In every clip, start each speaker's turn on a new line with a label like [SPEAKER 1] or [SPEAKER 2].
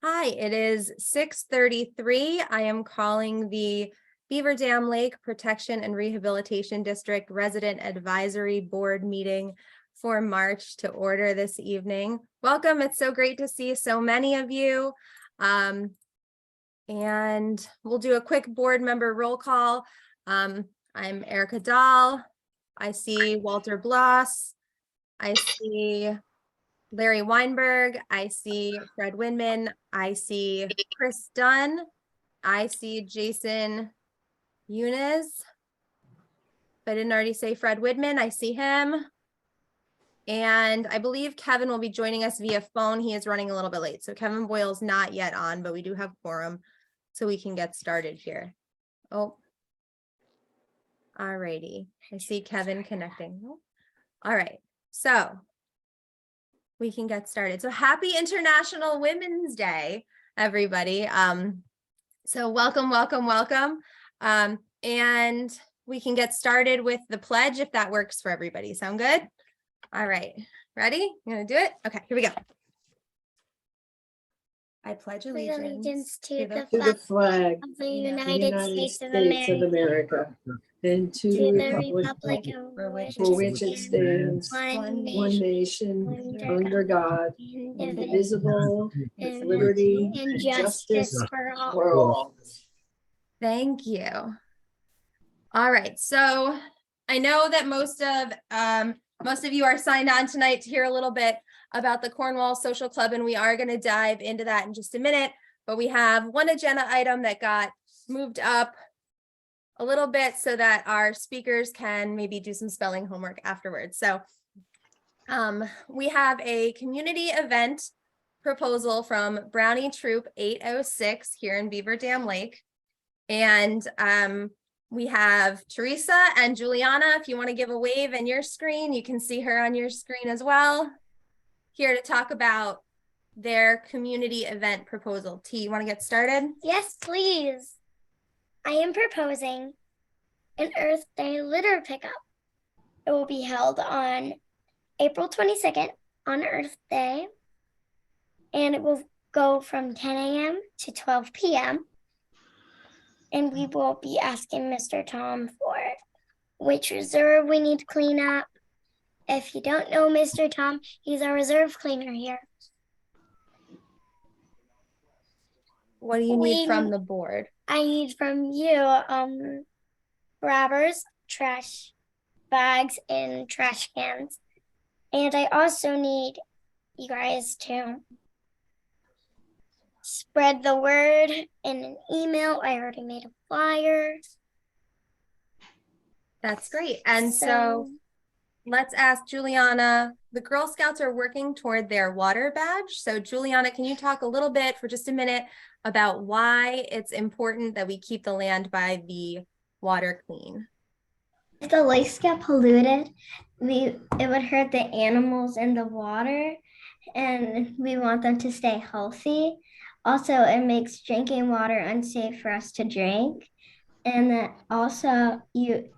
[SPEAKER 1] Hi, it is 6:33. I am calling the Beaver Dam Lake Protection and Rehabilitation District Resident Advisory Board meeting for March to order this evening. Welcome. It's so great to see so many of you. And we'll do a quick board member roll call. I'm Erica Dahl. I see Walter Bloss. I see Larry Weinberg, I see Fred Winman, I see Chris Dunn, I see Jason Muniz. If I didn't already say Fred Widman, I see him. And I believe Kevin will be joining us via phone. He is running a little bit late. So Kevin Boyle's not yet on, but we do have quorum, so we can get started here. Oh, all righty. I see Kevin connecting. All right, so we can get started. So happy International Women's Day, everybody. So welcome, welcome, welcome. And we can get started with the pledge if that works for everybody. Sound good? All right, ready? You gonna do it? Okay, here we go. I pledge allegiance
[SPEAKER 2] to the flag of the United States of America, and to the republic for which it stands, one nation, under God, indivisible, with liberty and justice for all.
[SPEAKER 1] Thank you. All right, so I know that most of you are signed on tonight to hear a little bit about the Cornwall Social Club, and we are going to dive into that in just a minute. But we have one agenda item that got moved up a little bit so that our speakers can maybe do some spelling homework afterwards. So we have a community event proposal from Brownie Troop 806 here in Beaver Dam Lake. And we have Teresa and Juliana. If you want to give a wave in your screen, you can see her on your screen as well, here to talk about their community event proposal. T, you want to get started?
[SPEAKER 2] Yes, please. I am proposing an Earth Day litter pickup. It will be held on April 22nd on Earth Day, and it will go from 10 a.m. to 12 p.m. And we will be asking Mr. Tom for which reserve we need to clean up. If you don't know Mr. Tom, he's our reserve cleaner here.
[SPEAKER 1] What do you need from the board?
[SPEAKER 2] I need from you grabbers, trash bags, and trash cans. And I also need you guys to spread the word in an email. I already made a flyer.
[SPEAKER 1] That's great. And so let's ask Juliana. The Girl Scouts are working toward their water badge. So Juliana, can you talk a little bit for just a minute about why it's important that we keep the land by the water clean?
[SPEAKER 2] If the lakes get polluted, it would hurt the animals in the water, and we want them to stay healthy. Also, it makes drinking water unsafe for us to drink. And then also we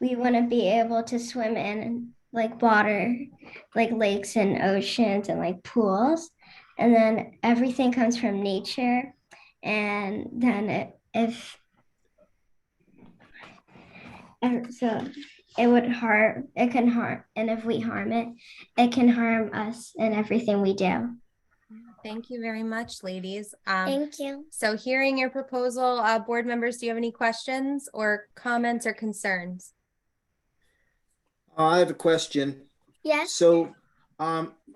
[SPEAKER 2] want to be able to swim in like water, like lakes and oceans and like pools. And then everything comes from nature. And then so it would harm, it can harm. And if we harm it, it can harm us in everything we do.
[SPEAKER 1] Thank you very much, ladies.
[SPEAKER 2] Thank you.
[SPEAKER 1] So hearing your proposal, board members, do you have any questions or comments or concerns?
[SPEAKER 3] I have a question.
[SPEAKER 2] Yes.
[SPEAKER 3] So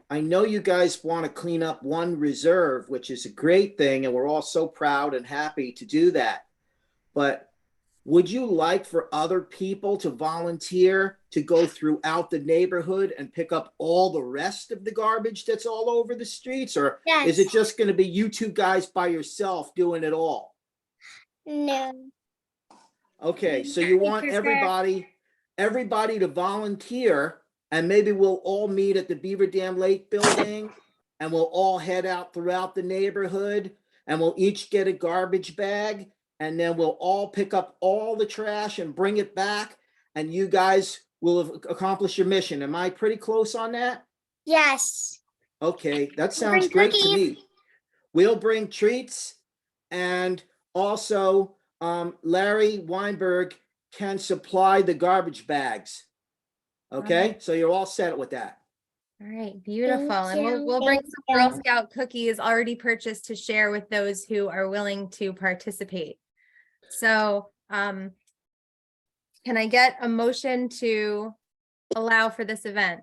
[SPEAKER 3] I know you guys want to clean up one reserve, which is a great thing, and we're all so proud and happy to do that. But would you like for other people to volunteer to go throughout the neighborhood and pick up all the rest of the garbage that's all over the streets? Or
[SPEAKER 2] Yes.
[SPEAKER 3] is it just going to be you two guys by yourself doing it all?
[SPEAKER 2] No.
[SPEAKER 3] Okay, so you want everybody to volunteer, and maybe we'll all meet at the Beaver Dam Lake building, and we'll all head out throughout the neighborhood, and we'll each get a garbage bag, and then we'll all pick up all the trash and bring it back, and you guys will have accomplished your mission. Am I pretty close on that?
[SPEAKER 2] Yes.
[SPEAKER 3] Okay, that sounds great to me. we'll bring treats, and also Larry Weinberg can supply the garbage bags. Okay, so you're all set with that.
[SPEAKER 1] All right, beautiful. And
[SPEAKER 2] you.
[SPEAKER 1] we'll bring
[SPEAKER 2] Thank
[SPEAKER 1] some Girl
[SPEAKER 2] you.
[SPEAKER 1] Scout cookies already purchased to share with those who are willing to participate. So, can I get a motion to allow for this event?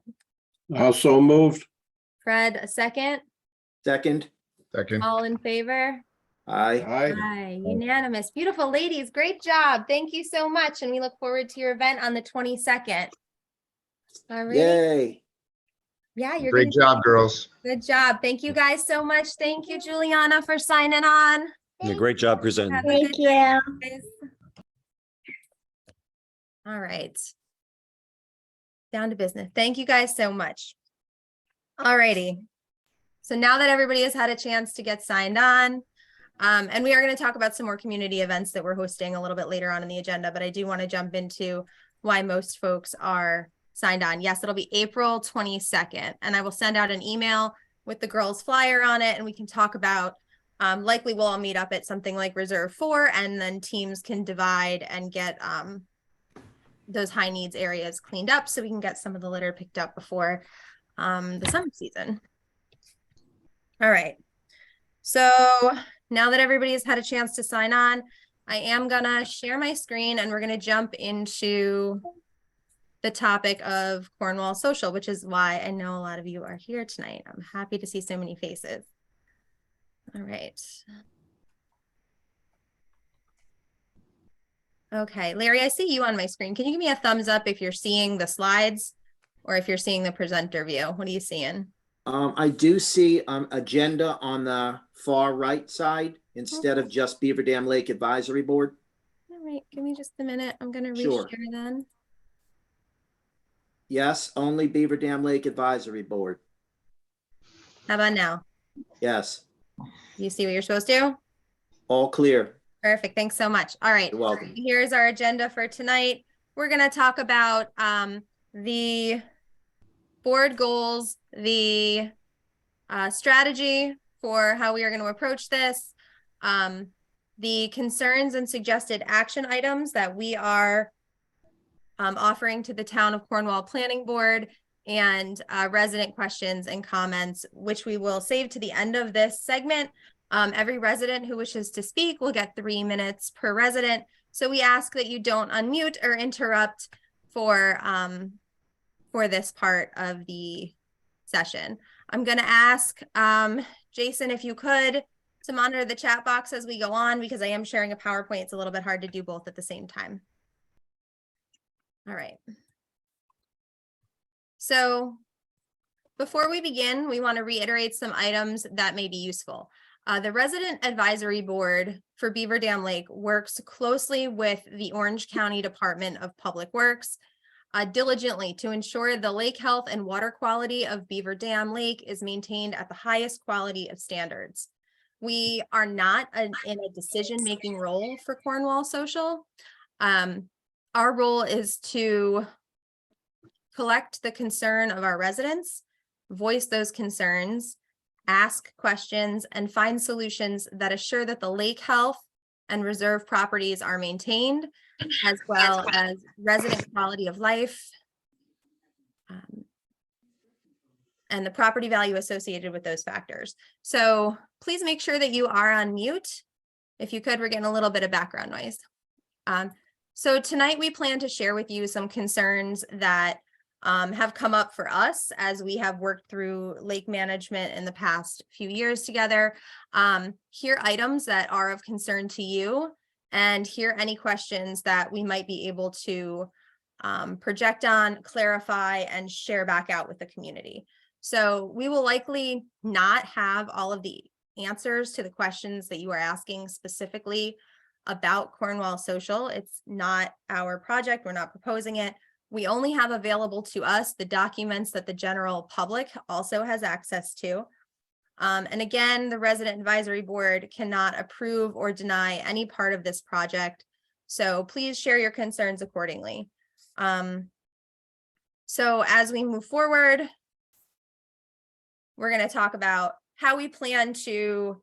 [SPEAKER 4] Also moved.
[SPEAKER 1] Fred, a second?
[SPEAKER 3] Second,
[SPEAKER 5] Second.
[SPEAKER 1] All in favor?
[SPEAKER 3] aye.
[SPEAKER 4] Aye.
[SPEAKER 1] Aye, unanimous. Beautiful ladies, great job. Thank you so much. And we look forward to your event on the 22nd. All right.
[SPEAKER 3] Yay.
[SPEAKER 1] Yeah, you're
[SPEAKER 5] Great
[SPEAKER 1] gonna
[SPEAKER 5] job, girls.
[SPEAKER 1] Good job. Thank you guys so much. Thank you, Juliana, for signing on.
[SPEAKER 6] Yeah, great job presenting.
[SPEAKER 1] Have a
[SPEAKER 2] Thank
[SPEAKER 1] good
[SPEAKER 2] you.
[SPEAKER 1] night, guys. All right. Down to business. Thank you guys so much. All righty. So now that everybody has had a chance to get signed on, and we are going to talk about some more community events that we're hosting a little bit later on in the agenda, but I do want to jump into why most folks are signed on. Yes, it'll be April 22nd, and I will send out an email with the girls flyer on it, and we can talk about, likely we'll all meet up at something like Reserve 4, and then teams can divide and get those high needs areas cleaned up so we can get some of the litter picked up before the summer season. All right. So now that everybody has had a chance to sign on, I am gonna share my screen and we're gonna jump into the topic of Cornwall Social, which is why I know a lot of you are here tonight. I'm happy to see so many faces. All right. Okay, Larry, I see you on my screen. Can you give me a thumbs up if you're seeing the slides or if you're seeing the presenter view? What are you seeing?
[SPEAKER 3] I do see agenda on the far right side instead of just Beaver Dam Lake Advisory Board.
[SPEAKER 1] All right, give me just a minute. I'm gonna
[SPEAKER 3] Sure.
[SPEAKER 1] reshare then.
[SPEAKER 3] Yes, only Beaver Dam Lake Advisory Board.
[SPEAKER 1] How about now?
[SPEAKER 3] Yes,
[SPEAKER 1] You see what you're supposed to?
[SPEAKER 3] all clear.
[SPEAKER 1] Perfect, thanks so much. All right,
[SPEAKER 3] You're welcome.
[SPEAKER 1] here's our agenda for tonight. We're gonna talk about the board goals, the strategy for how we are gonna approach this, the concerns and suggested action items that we are offering to the Town of Cornwall Planning Board, and resident questions and comments, which we will save to the end of this segment. Every resident who wishes to speak will get 3 minutes per resident. So we ask that you don't unmute or interrupt for this part of the session. I'm going to ask Jason, if you could, to monitor the chat box as we go on, because I am sharing a PowerPoint. It's a little bit hard to do both at the same time. All right. So before we begin, we want to reiterate some items that may be useful. The Resident Advisory Board for Beaver Dam Lake works closely with the Orange County Department of Public Works diligently to ensure the lake health and water quality of Beaver Dam Lake is maintained at the highest quality of standards. We are not in a decision-making role for Cornwall Social. Our role is to collect the concern of our residents, voice those concerns, ask questions, and find solutions that assure that the lake health and reserve properties are maintained, as well as resident quality of life, and the property value associated with those factors. So please make sure that you are on mute. If you could, we're getting a little bit of background noise. So tonight we plan to share with you some concerns that have come up for us as we have worked through lake management in the past few years together. Here are items that are of concern to you, and here are any questions that we might be able to project on, clarify, and share back out with the community. So we will likely not have all of the answers to the questions that you are asking specifically about Cornwall Social. It's not our project. We're not proposing it. We only have available to us the documents that the general public also has access to. And again, the Resident Advisory Board cannot approve or deny any part of this project. So please share your concerns accordingly. So as we move forward, we're going to talk about how we plan to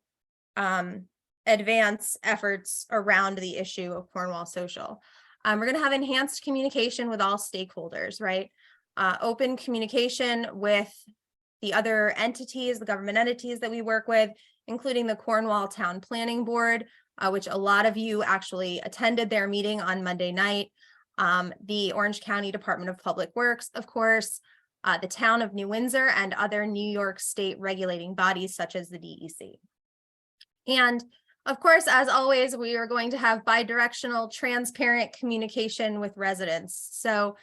[SPEAKER 1] advance efforts around the issue of Cornwall Social. We're going to have enhanced communication with all stakeholders, right? Open communication with the other entities, the government entities that we work with, including the Cornwall Town Planning Board, which a lot of you actually attended their meeting on Monday night. The Orange County Department of Public Works, of course, the town of New Windsor, and other New York State regulating bodies such as the DEC. And of course, as always, we are going to have bi-directional, transparent communication with residents. So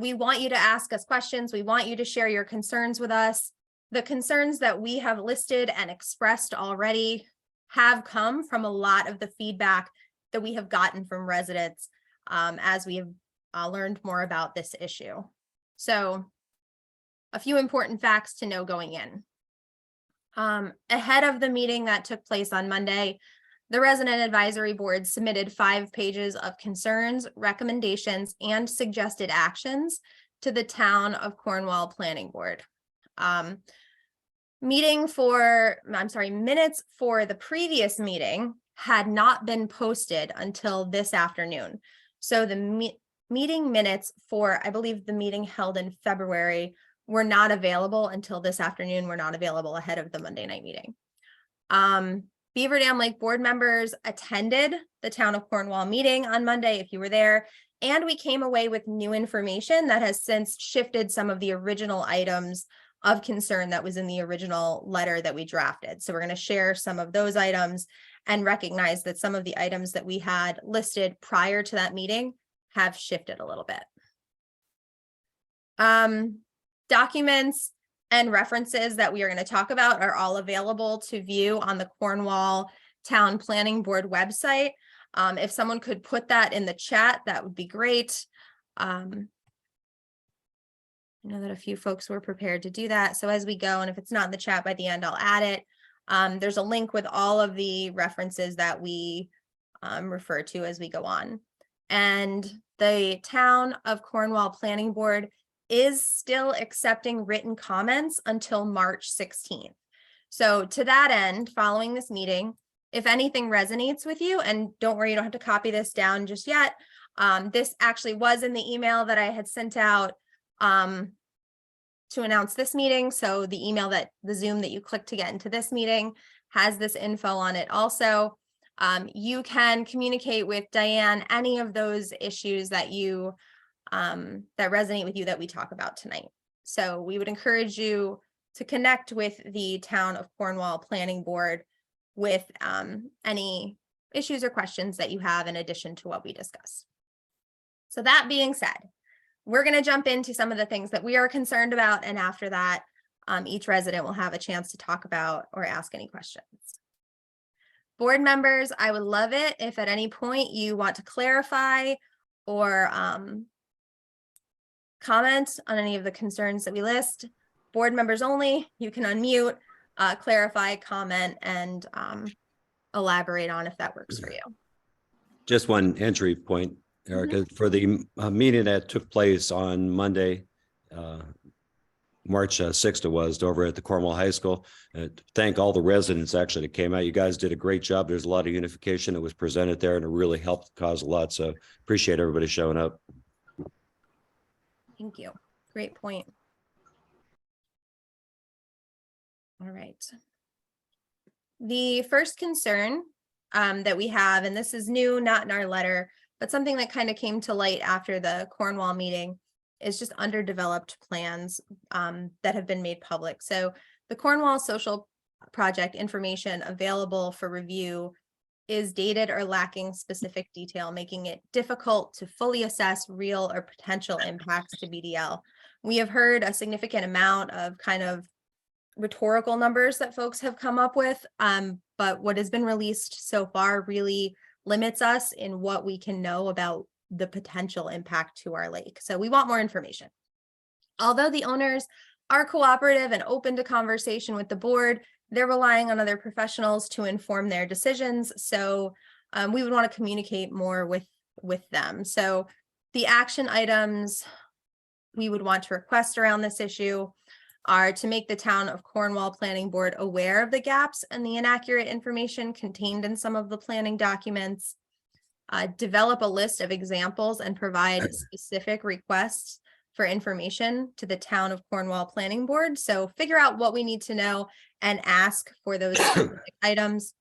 [SPEAKER 1] we want you to ask us questions. We want you to share your concerns with us. The concerns that we have listed and expressed already have come from a lot of the feedback that we have gotten from residents as we have learned more about this issue. So a few important facts to know going in. Ahead of the meeting that took place on Monday, the Resident Advisory Board submitted 5 pages of concerns, recommendations, and suggested actions to the Town of Cornwall Planning Board. Minutes for the previous meeting had not been posted until this afternoon. So the meeting minutes for, I believe, the meeting held in February were not available until this afternoon, were not available ahead of the Monday night meeting. Beaver Dam Lake board members attended the Town of Cornwall meeting on Monday, if you were there, and we came away with new information that has since shifted some of the original items of concern that was in the original letter that we drafted. So we're going to share some of those items and recognize that some of the items that we had listed prior to that meeting have shifted a little bit. Documents and references that we are going to talk about are all available to view on the Cornwall Town Planning Board website. If someone could put that in the chat, that would be great. I know that a few folks were prepared to do that. So as we go, and if it's not in the chat by the end, I'll add it. There's a link with all of the references that we refer to as we go on. And the Town of Cornwall Planning Board is still accepting written comments until March 16th. So to that end, following this meeting, if anything resonates with you, and don't worry, you don't have to copy this down just yet. This actually was in the email that I had sent out to announce this meeting. So the email that the Zoom that you click to get into this meeting has this info on it also. You can communicate with Diane any of those issues that you that resonate with you that we talk about tonight. So we would encourage you to connect with the Town of Cornwall Planning Board with any issues or questions that you have in addition to what we discussed. So that being said, we're going to jump into some of the things that we are concerned about, and after that, each resident will have a chance to talk about or ask any questions. Board members, I would love it if at any point you want to clarify or comment on any of the concerns that we list. Board members only, you can unmute, clarify, comment, and elaborate on if that works for you.
[SPEAKER 5] Just one entry point, Erica, for the meeting that took place on Monday, March 6th it was, over at the Cornwall High School. Thank all the residents actually that came out. You guys did a great job. There's a lot of unification that was presented there, and it really helped cause a lot. So appreciate everybody showing up.
[SPEAKER 1] Thank you. Great point. All right. The first concern that we have, and this is new, not in our letter, but something that kind of came to light after the Cornwall meeting, is just underdeveloped plans that have been made public. So the Cornwall Social Project information available for review is dated or lacking specific detail, making it difficult to fully assess real or potential impacts to BDL. We have heard a significant amount of kind of rhetorical numbers that folks have come up with, but what has been released so far really limits us in what we can know about the potential impact to our lake. So we want more information. Although the owners are cooperative and open to conversation with the board, they're relying on other professionals to inform their decisions. So we would want to communicate more with them. So the action items we would want to request around this issue are to make the town of Cornwall Planning Board aware of the gaps and the inaccurate information contained in some of the planning documents, develop a list of examples and provide specific requests for information to the town of Cornwall Planning Board. So figure out what we need to know and ask for those specific items,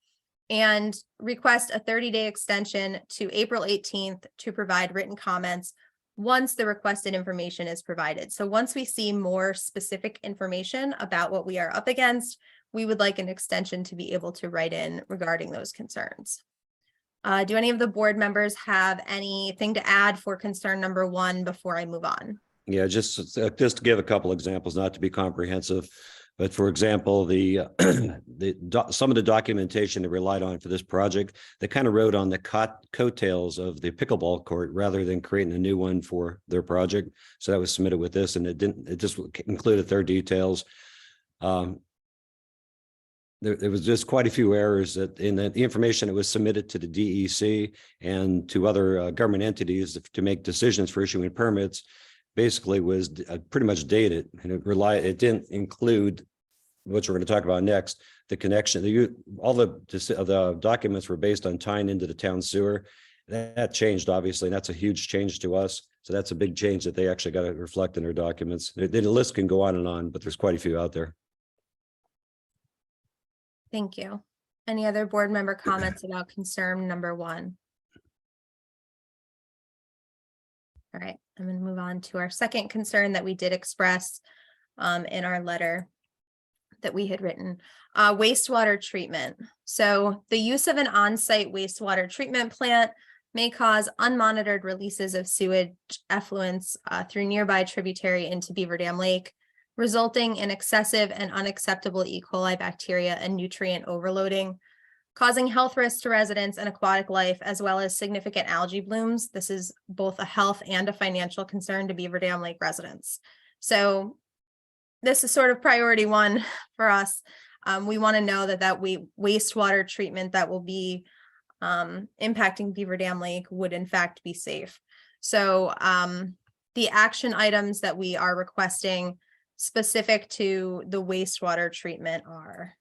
[SPEAKER 1] and request a 30-day extension to April 18th to provide written comments once the requested information is provided. So once we see more specific information about what we are up against, we would like an extension to be able to write in regarding those concerns. Do any of the board members have anything to add for concern number 1 before I move on?
[SPEAKER 5] Yeah, just to give a couple examples, not to be comprehensive, but for example, some of the documentation they relied on for this project, they kind of rode on the coattails of the pickleball court rather than creating a new one for their project. So that was submitted with this, and it just included their details. There was just quite a few errors in the information that was submitted to the DEC and to other government entities to make decisions for issuing permits. Basically was pretty much dated, and it didn't include, which we're going to talk about next, the connection. All the documents were based on tying into the town sewer. That changed, obviously, and that's a huge change to us. So that's a big change that they actually got to reflect in their documents. The list can go on, but there's quite a few out there.
[SPEAKER 1] Thank you. Any other board member comments about concern number 1? All right, I'm going to move on to our second concern that we did express in our letter that we had written, wastewater treatment. So the use of an on-site wastewater treatment plant may cause unmonitored releases of sewage effluents through nearby tributary into Beaver Dam Lake, resulting in excessive and unacceptable E. coli bacteria and nutrient overloading, causing health risks to residents and aquatic life, as well as significant algae blooms. This is both a health and a financial concern to Beaver Dam Lake residents. So this is sort of priority 1 for us. We want to know that wastewater treatment that will be impacting Beaver Dam Lake would in fact be safe. So the action items that we are requesting specific to the wastewater treatment are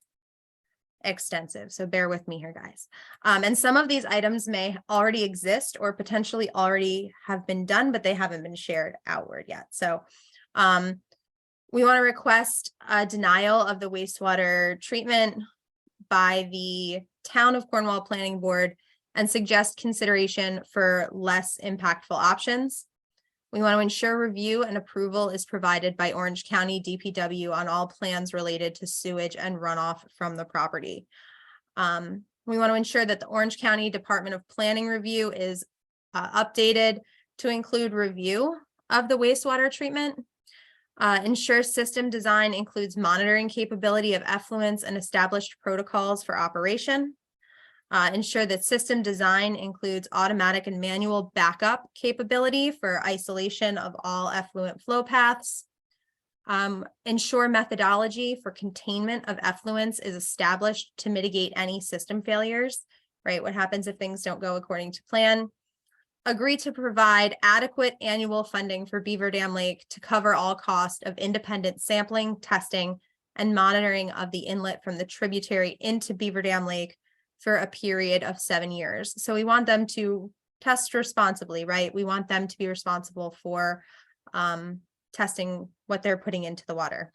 [SPEAKER 1] extensive. So bear with me here, guys. And some of these items may already exist or potentially already have been done, but they haven't been shared outward yet. So we want to request a denial of the wastewater treatment by the Town of Cornwall Planning Board and suggest consideration for less impactful options. We want to ensure review and approval is provided by Orange County DPW on all plans related to sewage and runoff from the property. We want to ensure that the Orange County Department of Planning review is updated to include review of the wastewater treatment. Ensure system design includes monitoring capability of effluents and established protocols for operation. Ensure that system design includes automatic and manual backup capability for isolation of all effluent flow paths. Ensure methodology for containment of effluents is established to mitigate any system failures, right? What happens if things don't go according to plan? Agree to provide adequate annual funding for Beaver Dam Lake to cover all cost of independent sampling, testing, and monitoring of the inlet from the tributary into Beaver Dam Lake for a period of 7 years. So we want them to test responsibly, right? We want them to be responsible for testing what they're putting into the water.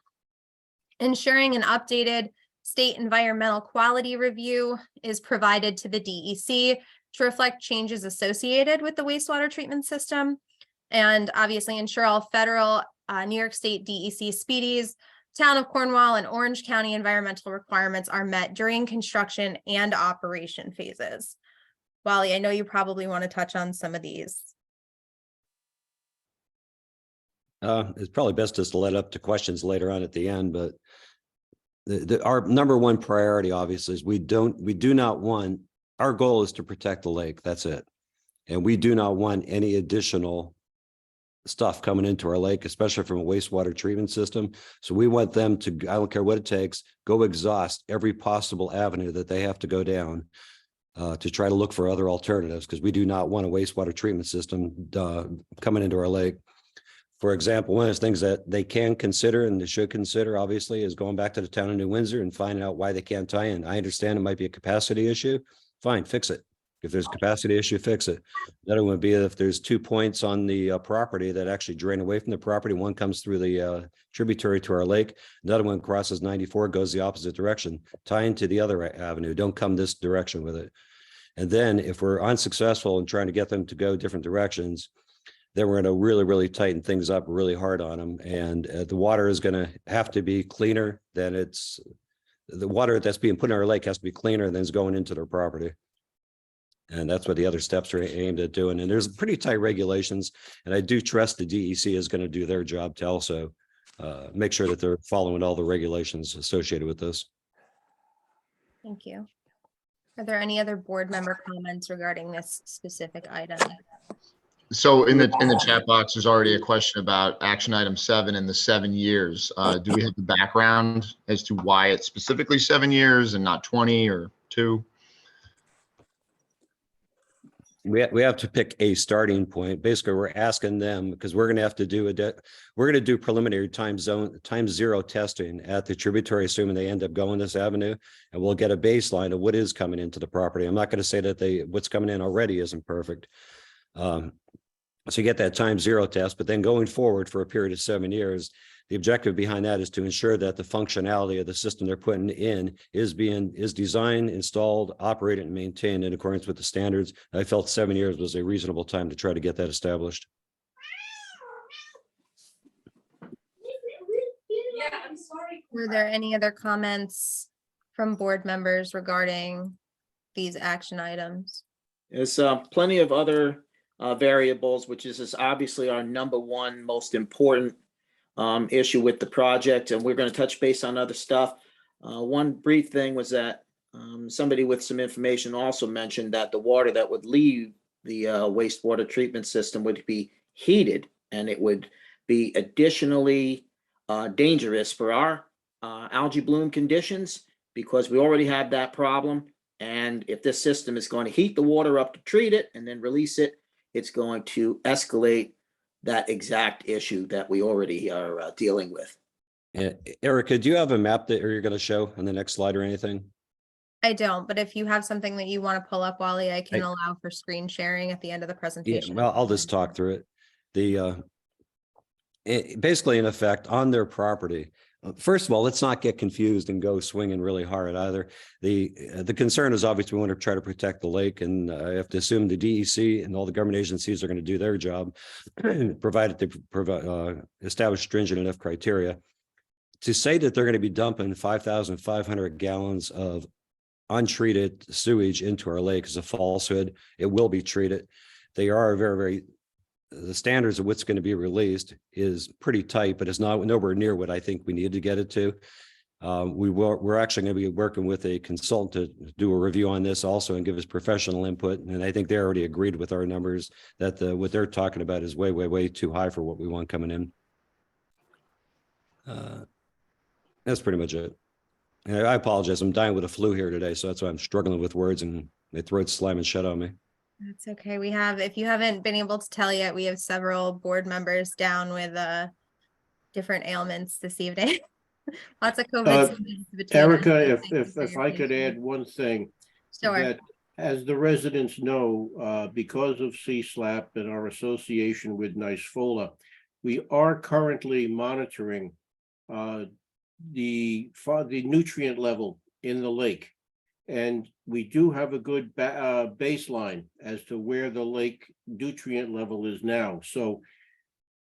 [SPEAKER 1] Ensuring an updated state environmental quality review is provided to the DEC to reflect changes associated with the wastewater treatment system, and obviously ensure all federal, New York State DEC speedies, Town of Cornwall and Orange County environmental requirements are met during construction and operation phases. Wally, I know you probably want to touch on some of these.
[SPEAKER 5] It's probably best just to let up to questions later on at the end, but our number 1 priority, obviously, is we do not want, our goal is to protect the lake. That's it. And we do not want any additional stuff coming into our lake, especially from a wastewater treatment system. So we want them to, I don't care what it takes, go exhaust every possible avenue that they have to go down to try to look for other alternatives, because we do not want a wastewater treatment system coming into our lake. For example, one of the things that they can consider and they should consider, obviously, is going back to the town of New Windsor and finding out why they can't tie in. I understand it might be a capacity issue. Fine, fix it. If there's a capacity issue, fix it. Another one would be if there's 2 points on the property that actually drain away from the property. One comes through the tributary to our lake. Another one crosses 94, goes the opposite direction. Tie into the other avenue. Don't come this direction with it. And then if we're unsuccessful in trying to get them to go different directions, then we're going to really, really tighten things up really hard on them. And the water is going to have to be cleaner than the water that's being put in our lake has to be cleaner than is going into their property. And that's what the other steps are aimed at doing. And there's pretty tight regulations. And I do trust the DEC is going to do their job to also make sure that they're following all the regulations associated with this.
[SPEAKER 1] Thank you. Are there any other board member comments regarding this specific item?
[SPEAKER 6] So in the chat box, there's already a question about action item 7 and the 7 years. Do we have the background as to why it's specifically 7 years and not 20 or 2?
[SPEAKER 5] We have to pick a starting point. Basically, we're asking them because we're going to have to do we're going to do preliminary time zero testing at the tributary, assuming they end up going this avenue, and we'll get a baseline of what is coming into the property. I'm not going to say that what's coming in already isn't perfect. So you get that time zero test, but then going forward for a period of 7 years, the objective behind that is to ensure that the functionality of the system they're putting in is designed, installed, operated, and maintained in accordance with the standards. I felt 7 years was a reasonable time to try to get that established.
[SPEAKER 1] Were there any other comments from board members regarding these action items?
[SPEAKER 3] There's plenty of other variables, which is obviously our number one most important issue with the project, and we're going to touch base on other stuff. One brief thing was that somebody with some information also mentioned that the water that would leave the wastewater treatment system would be heated, and it would be additionally dangerous for our algae bloom conditions, because we already have that problem. And if this system is going to heat the water up to treat it and then release it, it's going to escalate that exact issue that we already are dealing with.
[SPEAKER 5] Erica, do you have a map that you're going to show on the next slide or anything?
[SPEAKER 1] I don't, but if you have something that you want to pull up, Wally, I can allow for screen sharing at the end of the
[SPEAKER 5] Yeah,
[SPEAKER 1] presentation.
[SPEAKER 5] well, I'll just talk through it. Basically, in effect, on their property, first of all, let's not get confused and go swinging really hard either. The concern is obviously we want to try to protect the lake, and I have to assume the DEC and all the government agencies are going to do their job, provided they establish stringent enough criteria. To say that they're going to be dumping 5,500 gallons of untreated sewage into our lake is a falsehood. It will be treated. They are the standards of what's going to be released is pretty tight, but it's nowhere near what I think we need to get it to. We're actually going to be working with a consultant to do a review on this also and give us professional input. And I think they already agreed with our numbers that what they're talking about is way, way, way too high for what we want coming in. That's pretty much it. And I apologize. I'm dying with a flu here today, so that's why I'm struggling with words and my throat's slamming shut on me.
[SPEAKER 1] That's okay. We have, if you haven't been able to tell yet, we have several board members down with different ailments this evening. Lots of COVID symptoms between us.
[SPEAKER 4] Erica,
[SPEAKER 1] Thank you for
[SPEAKER 4] if
[SPEAKER 1] your
[SPEAKER 4] I could
[SPEAKER 1] patience.
[SPEAKER 4] add one thing,
[SPEAKER 1] Sure.
[SPEAKER 4] that as the residents know, because of CSLAP and our association with NICEFOLA, we are currently monitoring the nutrient level in the lake. And we do have a good baseline as to where the lake nutrient level is now. So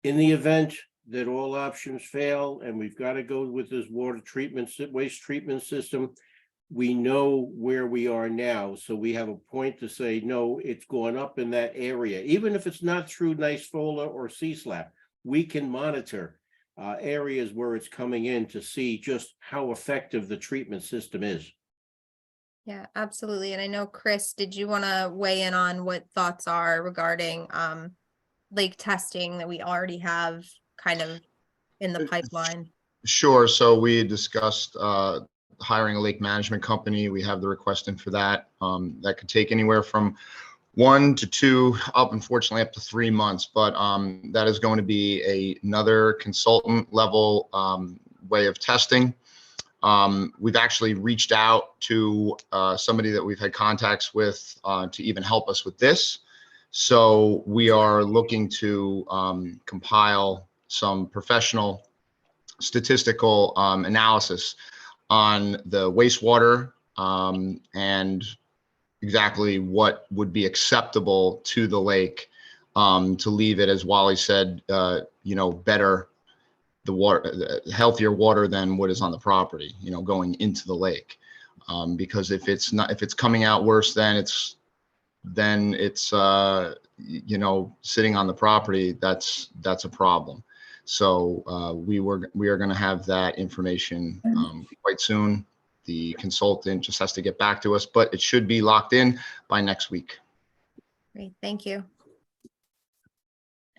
[SPEAKER 4] in the event that all options fail and we've got to go with this waste treatment system, we know where we are now. So we have a point to say, no, it's going up in that area. Even if it's not through NICEFOLA or CSLAP, we can monitor areas where it's coming in to see just how effective the treatment system is.
[SPEAKER 1] Yeah, absolutely. And I know, Chris, did you want to weigh in on what thoughts are regarding lake testing that we already have kind of in the pipeline?
[SPEAKER 6] Sure. So we had discussed hiring a lake management company. We have the request in for that. That could take anywhere from 1 to 2, up unfortunately up to 3 months, but that is going to be another consultant level way of testing. We've actually reached out to somebody that we've had contacts with to even help us with this. So we are looking to compile some professional statistical analysis on the wastewater and exactly what would be acceptable to the lake to leave it, as Wally said, better, the water, healthier water than what is on the property, going into the lake. Because if it's coming out worse than it's sitting on the property, that's a problem. So we are going to have that information quite soon. The consultant just has to get back to us, but it should be locked in by next week.
[SPEAKER 1] Great, thank you.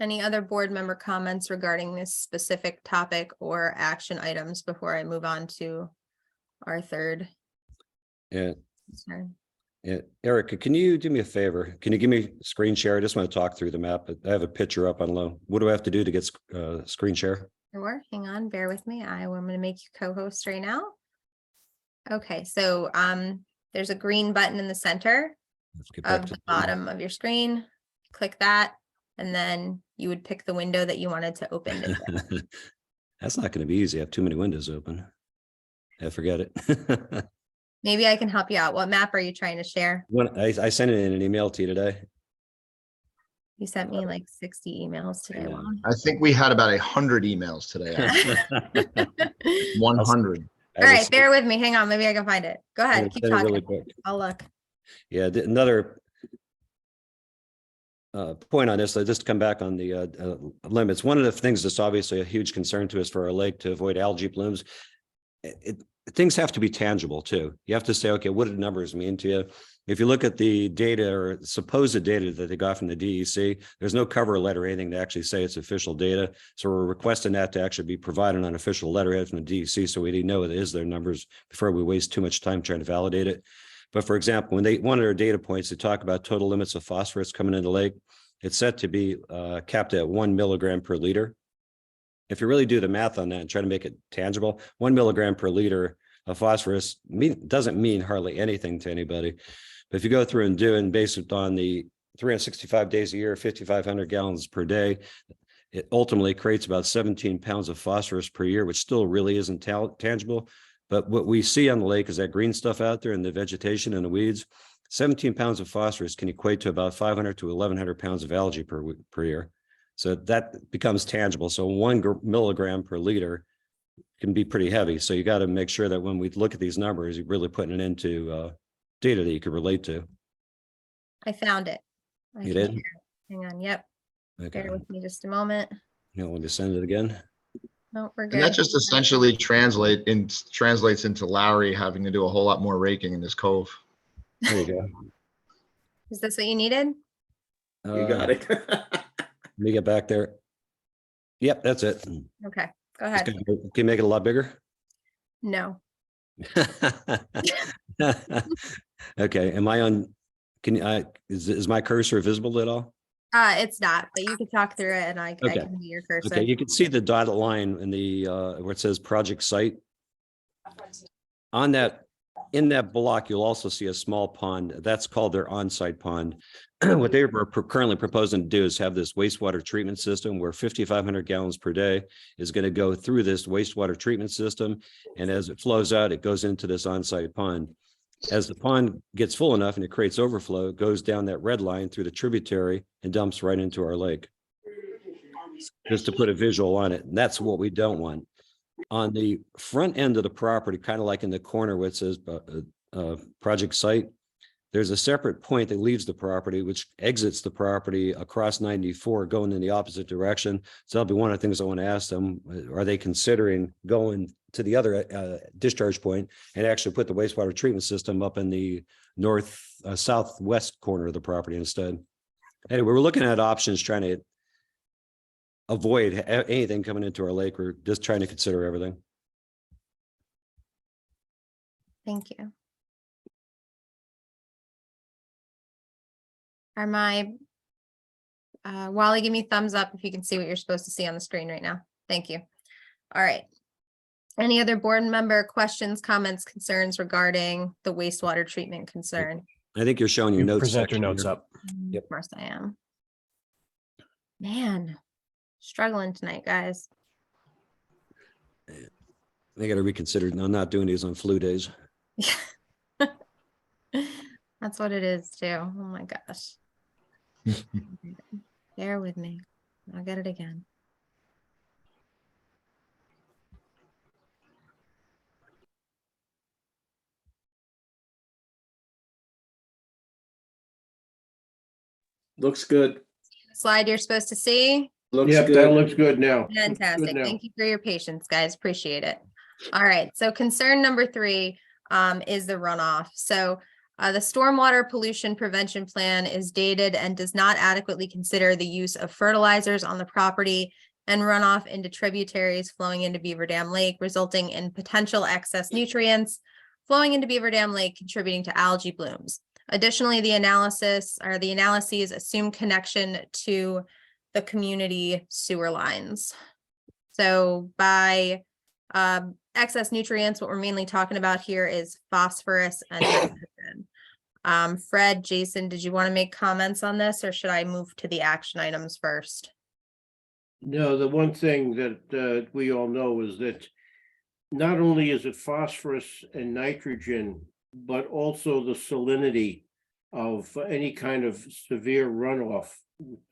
[SPEAKER 1] Any other board member comments regarding this specific topic or action items before I move on to our third
[SPEAKER 5] Yeah.
[SPEAKER 1] concern?
[SPEAKER 5] Yeah, Erica, can you do me a favor? Can you give me screen share? I just want to talk through the map. I have a picture up on low. What do I have to do to get screen share?
[SPEAKER 1] Sure, hang on, bear with me. I'm going to make you co-host right now. Okay, so there's a green button in the center
[SPEAKER 5] Let's get back
[SPEAKER 1] of
[SPEAKER 5] to
[SPEAKER 1] the bottom of your screen. Click that, and then you would pick the window that you wanted to open it.
[SPEAKER 5] That's not going to be easy. I have too many windows open. I forget it.
[SPEAKER 1] Maybe I can help you out. What map are you trying to share?
[SPEAKER 5] I sent it in an email to you today.
[SPEAKER 1] You sent me like 60 emails today.
[SPEAKER 5] Yeah.
[SPEAKER 1] Wow.
[SPEAKER 6] I think we had about 100 emails today. Actually. 100.
[SPEAKER 1] All right, bear with me. Hang on, maybe I can find it. Go ahead, keep talking.
[SPEAKER 5] Really quick.
[SPEAKER 1] I'll look.
[SPEAKER 5] Yeah, another point on this, just to come back on the limits. One of the things that's obviously a huge concern to us for our lake to avoid algae blooms, things have to be tangible too. You have to say, okay, what do the numbers mean to you? If you look at the data or supposed data that they got from the DEC, there's no cover letter or anything to actually say it's official data. So we're requesting that to actually be provided on official letterhead from the DEC so we know it is their numbers before we waste too much time trying to validate it. But for example, when they wanted our data points to talk about total limits of phosphorus coming into the lake, it's set to be capped at 1 milligram per liter. If you really do the math on that and try to make it tangible, 1 milligram per liter of phosphorus doesn't mean hardly anything to anybody. But if you go through and do it based on the 365 days a year, 5,500 gallons per day, it ultimately creates about 17 pounds of phosphorus per year, which still really isn't tangible. But what we see on the lake is that green stuff out there in the vegetation and the weeds. 17 pounds of phosphorus can equate to about 500 to 1,100 pounds of algae per year. So that becomes tangible. So 1 milligram per liter can be pretty heavy. So you got to make sure that when we look at these numbers, you're really putting it into data that you can relate to.
[SPEAKER 1] I found it.
[SPEAKER 5] You did?
[SPEAKER 1] Hang on. Yep.
[SPEAKER 5] Okay.
[SPEAKER 1] Bear with me just a moment.
[SPEAKER 5] You want me to send it again?
[SPEAKER 1] No, we're good.
[SPEAKER 6] And that just essentially translates into Larry having to do a whole lot more raking in this cove.
[SPEAKER 5] There you go.
[SPEAKER 1] Is this what you needed?
[SPEAKER 3] You got it.
[SPEAKER 5] Let me get back there. Yep, that's it.
[SPEAKER 1] Okay, go ahead.
[SPEAKER 5] Can you make it a lot bigger?
[SPEAKER 1] No.
[SPEAKER 5] Okay, am I on, is my cursor visible at all?
[SPEAKER 1] It's not, but you can talk through it and I
[SPEAKER 5] Okay.
[SPEAKER 1] can see your cursor.
[SPEAKER 5] Okay, you can see the dotted line in the where it says project site. On that, in that block, you'll also see a small pond. That's called their on-site pond. What they were currently proposing to do is have this wastewater treatment system where 5,500 gallons per day is going to go through this wastewater treatment system. And as it flows out, it goes into this on-site pond. As the pond gets full enough and it creates overflow, it goes down that red line through the tributary and dumps right into our lake. Just to put a visual on it. And that's what we don't want. On the front end of the property, kind of like in the corner where it says project site, there's a separate point that leaves the property, which exits the property across 94, going in the opposite direction. So that'll be one of the things I want to ask them. Are they considering going to the other discharge point and actually put the wastewater treatment system up in the southwest corner of the property instead? Anyway, we're looking at options, trying to avoid anything coming into our lake. We're just trying to consider everything.
[SPEAKER 1] Thank you. Are my, Wally, give me thumbs up if you can see what you're supposed to see on the screen right now. Thank you. All right. Any other board member questions, comments, concerns regarding the wastewater treatment concern?
[SPEAKER 5] I think you're showing your
[SPEAKER 7] You
[SPEAKER 5] notes.
[SPEAKER 7] present your
[SPEAKER 5] section
[SPEAKER 7] notes
[SPEAKER 5] here.
[SPEAKER 7] up.
[SPEAKER 5] Yep.
[SPEAKER 1] Of course I am. Man, struggling tonight, guys.
[SPEAKER 5] They got to reconsider. I'm not doing these on flu days.
[SPEAKER 1] That's what it is too. Oh my gosh. Bear with me. I'll get it again.
[SPEAKER 3] Looks good.
[SPEAKER 1] Slide you're supposed to see.
[SPEAKER 3] Looks
[SPEAKER 4] Yep, that
[SPEAKER 3] good.
[SPEAKER 4] looks good now.
[SPEAKER 1] Fantastic.
[SPEAKER 4] Good now.
[SPEAKER 1] Thank you for your patience, guys. Appreciate it. All right. So concern number 3 is the runoff. So the stormwater pollution prevention plan is dated and does not adequately consider the use of fertilizers on the property and runoff into tributaries flowing into Beaver Dam Lake, resulting in potential excess nutrients flowing into Beaver Dam Lake, contributing to algae blooms. Additionally, the analyses assume connection to the community sewer lines. So by excess nutrients, what we're mainly talking about here is phosphorus and nitrogen. Fred, Jason, did you want to make comments on this, or should I move to the action items first?
[SPEAKER 4] No, the one thing that we all know is that not only is it phosphorus and nitrogen, but also the salinity of any kind of severe runoff,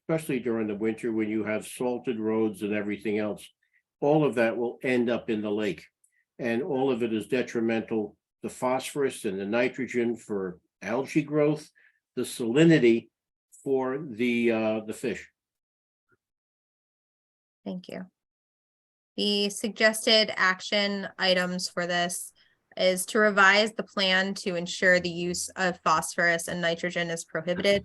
[SPEAKER 4] especially during the winter when you have salted roads and everything else. All of that will end up in the lake, and all of it is detrimental. The phosphorus and the nitrogen for algae growth, the salinity for the fish.
[SPEAKER 1] Thank you. The suggested action items for this is to revise the plan to ensure the use of phosphorus and nitrogen is prohibited,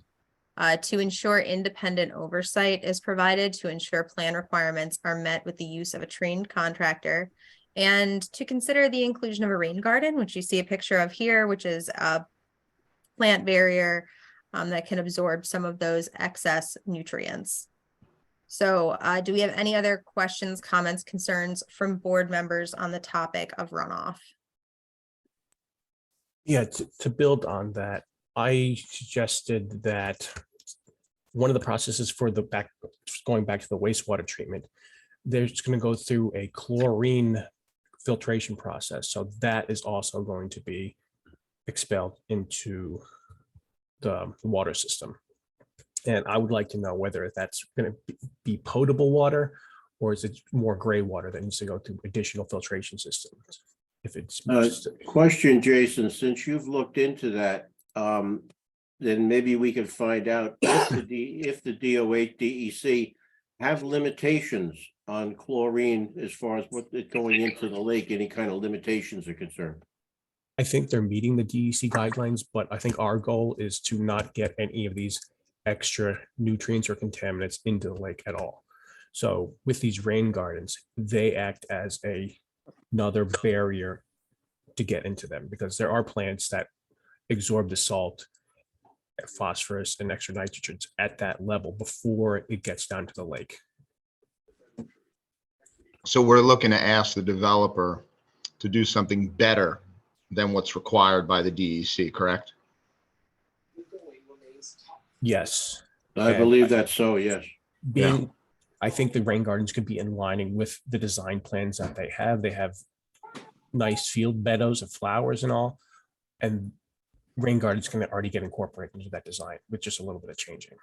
[SPEAKER 1] to ensure independent oversight is provided to ensure plan requirements are met with the use of a trained contractor, and to consider the inclusion of a rain garden, which you see a picture of here, which is a plant barrier that can absorb some of those excess nutrients. So do we have any other questions, comments, concerns from board members on the topic of runoff?
[SPEAKER 7] Yeah, to build on that, I suggested that one of the processes for going back to the wastewater treatment, there's going to go through a chlorine filtration process. So that is also going to be expelled into the water system. And I would like to know whether that's going to be potable water, or is it more gray water that needs to go through additional filtration systems? If it's
[SPEAKER 4] Question, Jason, since you've looked into that, then maybe we can find out if the DO8 DEC have limitations on chlorine as far as what it's going into the lake, any kind of limitations are concerned.
[SPEAKER 7] I think they're meeting the DEC guidelines, but I think our goal is to not get any of these extra nutrients or contaminants into the lake at all. So with these rain gardens, they act as another barrier to get into them, because there are plants that absorb the salt, phosphorus, and extra nitrogens at that level before it gets down to the lake.
[SPEAKER 6] So we're looking to ask the developer to do something better than what's required by the DEC, correct?
[SPEAKER 7] Yes.
[SPEAKER 4] I believe that's so, yes.
[SPEAKER 7] I think the rain gardens could be in lining with the design plans that they have. They have nice field meadows of flowers and all, and rain gardens can already get incorporated into that design with just a little bit of changing.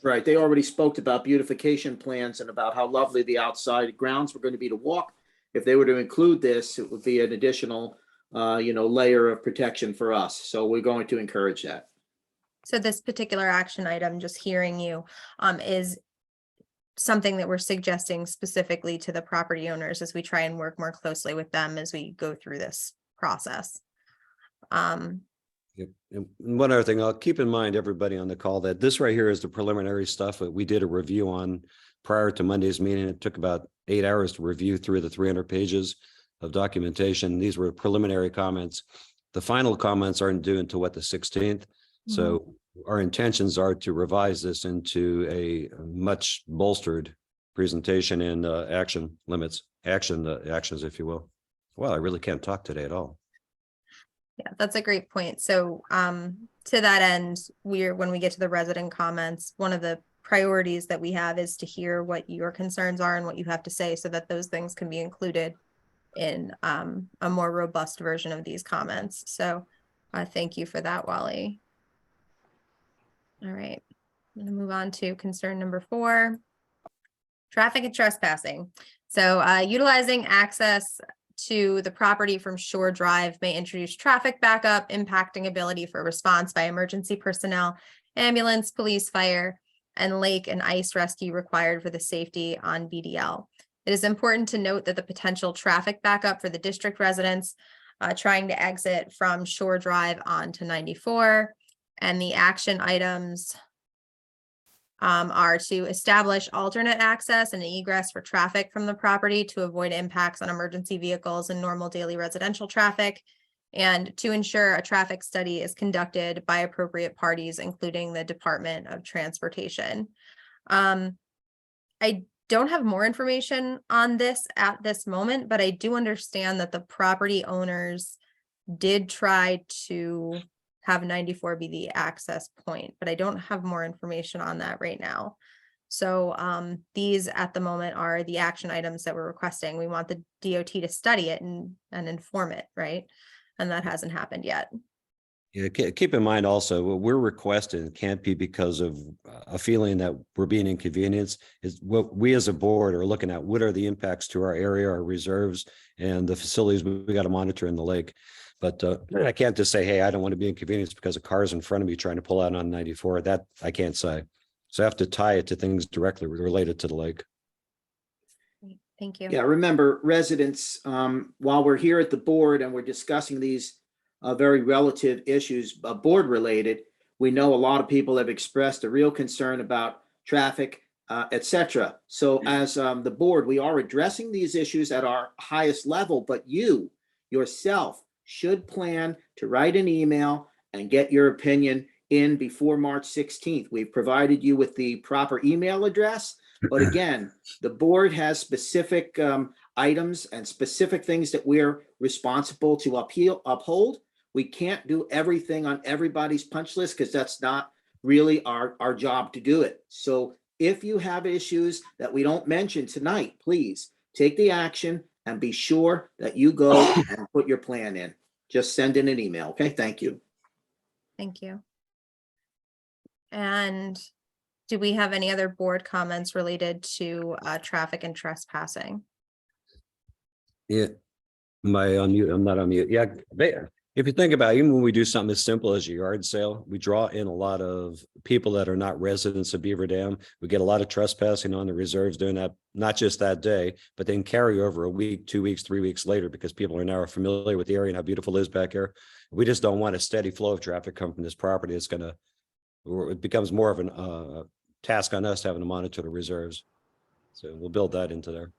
[SPEAKER 3] Right. They already spoke about beautification plans and about how lovely the outside grounds were going to be to walk. If they were to include this, it would be an additional, layer of protection for us. So we're going to encourage that.
[SPEAKER 1] So this particular action item, just hearing you, is something that we're suggesting specifically to the property owners as we try and work more closely with them as we go through this process.
[SPEAKER 5] Yep. And one other thing, I'll keep in mind, everybody on the call, that this right here is the preliminary stuff that we did a review on prior to Monday's meeting. It took about 8 hours to review through the 300 pages of documentation. These were preliminary comments. The final comments aren't due until the 16th. So our intentions are to revise this into a much bolstered presentation and action limits, actions, if you will. Well, I really can't talk today at all.
[SPEAKER 1] Yeah, that's a great point. So to that end, when we get to the resident comments, one of the priorities that we have is to hear what your concerns are and what you have to say so that those things can be included in a more robust version of these comments. So thank you for that, Wally. All right, I'm gonna move on to concern number 4, traffic and trespassing. So utilizing access to the property from Shore Drive may introduce traffic backup, impacting ability for response by emergency personnel, ambulance, police, fire, and lake and ice rescue required for the safety on BDL. It is important to note that the potential traffic backup for the district residents trying to exit from Shore Drive onto 94, and the action items are to establish alternate access and egress for traffic from the property to avoid impacts on emergency vehicles and normal daily residential traffic, and to ensure a traffic study is conducted by appropriate parties, including the Department of Transportation. I don't have more information on this at this moment, but I do understand that the property owners did try to have 94 be the access point, but I don't have more information on that right now. So these at the moment are the action items that we're requesting. We want the DOT to study it and inform it, right? And that hasn't happened yet.
[SPEAKER 5] Yeah, keep in mind also, what we're requesting can't be because of a feeling that we're being inconvenienced. Is what we as a board are looking at, what are the impacts to our area, our reserves, and the facilities we got to monitor in the lake. But I can't just say, hey, I don't want to be inconvenienced because a car is in front of me trying to pull out on 94. That I can't say. So I have to tie it to things directly related to the lake.
[SPEAKER 1] Thank you.
[SPEAKER 3] Yeah, remember, residents, while we're here at the board and we're discussing these very relative issues, board related, we know a lot of people have expressed a real concern about traffic, etc. So as the board, we are addressing these issues at our highest level, but you yourself should plan to write an email and get your opinion in before March 16th. We've provided you with the proper email address, but again, the board has specific items and specific things that we're responsible to uphold. We can't do everything on everybody's punch list because that's not really our job to do it. So if you have issues that we don't mention tonight, please take the action and be sure that you go and put your plan in. Just send in an email. Okay, thank you.
[SPEAKER 1] Thank you. And do we have any other board comments related to traffic and trespassing?
[SPEAKER 5] Yeah. Am I on mute? I'm not on mute. Yeah. If you think about it, even when we do something as simple as a yard sale, we draw in a lot of people that are not residents of Beaver Dam. We get a lot of trespassing on the reserves doing that, not just that day, but then carry over a week, 2 weeks, 3 weeks later, because people are now familiar with the area and how beautiful it is back here. We just don't want a steady flow of traffic come from this property. It's going to, it becomes more of a task on us having to monitor the reserves. So we'll build that into there.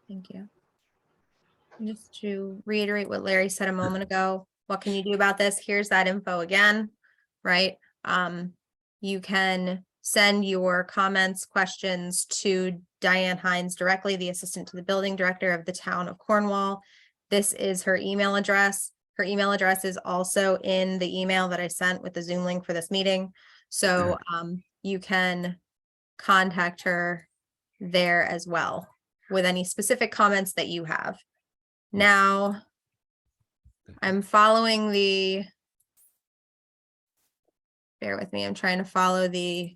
[SPEAKER 1] Thank you. Just to reiterate what Larry said a moment ago, what can you do about this? Here's that info again, right? You can send your comments, questions to Diane Hines directly, the assistant to the building director of the town of Cornwall. This is her email address. Her email address is also in the email that I sent with the Zoom link for this meeting. So you can contact her there as well with any specific comments that you have. Now, I'm following bear with me, I'm trying to follow the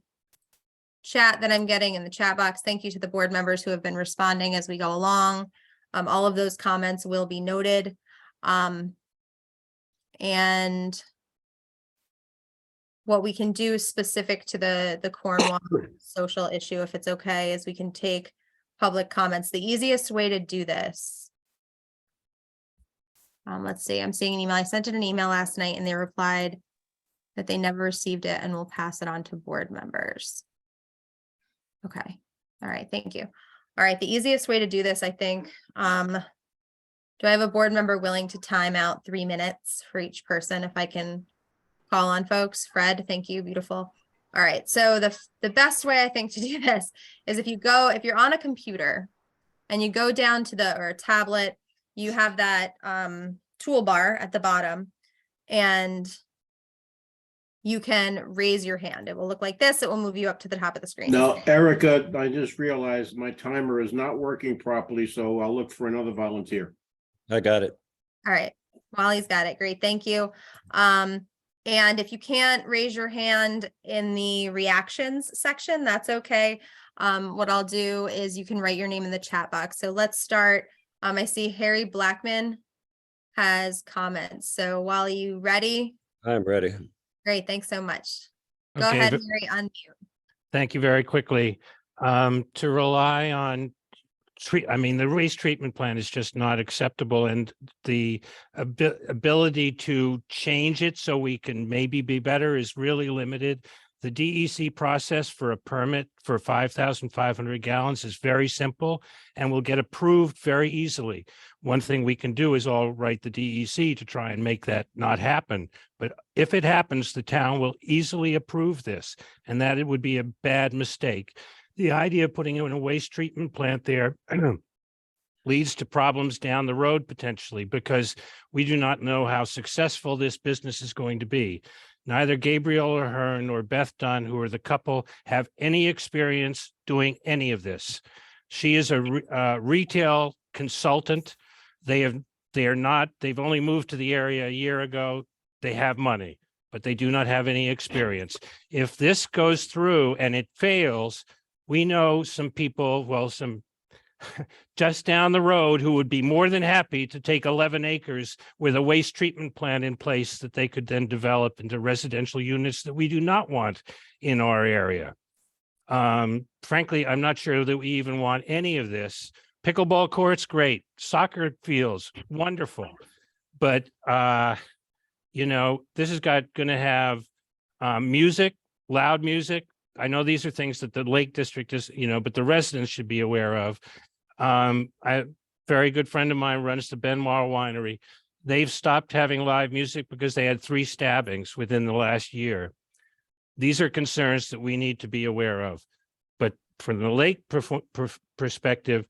[SPEAKER 1] chat that I'm getting in the chat box. Thank you to the board members who have been responding as we go along. All of those comments will be noted. And what we can do specific to the Cornwall social issue, if it's okay, is we can take public comments. The easiest way to do this, let's see, I'm seeing an email. I sent it an email last night and they replied that they never received it and will pass it on to board members. Okay. All right. Thank you. All right. The easiest way to do this, I think, do I have a board member willing to time out 3 minutes for each person if I can call on folks. Fred, thank you, beautiful. All right, so the best way I think to do this is if you're on a computer and you go down to or a tablet, you have that toolbar at the bottom and you can raise your hand. It will look like this. It will move you up to the top of the screen.
[SPEAKER 4] Now, Erica, I just realized my timer is not working properly, so I'll look for another volunteer.
[SPEAKER 5] I got it.
[SPEAKER 1] All right, Wally's got it. Great, thank you. And if you can't raise your hand in the reactions section, that's okay. What I'll do is you can write your name in the chat box. So let's start. I see Harry Blackman has comments. So Wally, you ready?
[SPEAKER 5] I'm ready.
[SPEAKER 1] Great, thanks so much. Go
[SPEAKER 8] Okay,
[SPEAKER 1] ahead, Harry, unmute.
[SPEAKER 8] Thank you very quickly. To rely on the waste treatment plant is just not acceptable, and the ability to change it so we can maybe be better is really limited. The DEC process for a permit for 5,500 gallons is very simple and will get approved very easily. One thing we can do is all write the DEC to try and make that not happen. But if it happens, the town will easily approve this, and that it would be a bad mistake. The idea of putting in a waste treatment plant there leads to problems down the road potentially, because we do not know how successful this business is going to be. Neither Gabriel or Hearn or Beth Dunn, who are the couple, have any experience doing any of this. She is a retail consultant. They've only moved to the area a year ago. They have money, but they do not have any experience. If this goes through and it fails, we know some people, some just down the road, who would be more than happy to take 11 acres with a waste treatment plant in place that they could then develop into residential units that we do not want in our area. Frankly, I'm not sure that we even want any of this. Pickleball courts, great. Soccer fields, wonderful. But, this is going to have music, loud music. I know these are things that the Lake District is, but the residents should be aware of. A very good friend of mine runs the Benoit Winery. They've stopped having live music because they had 3 stabbings within the last year. These are concerns that we need to be aware of. But from the lake perspective,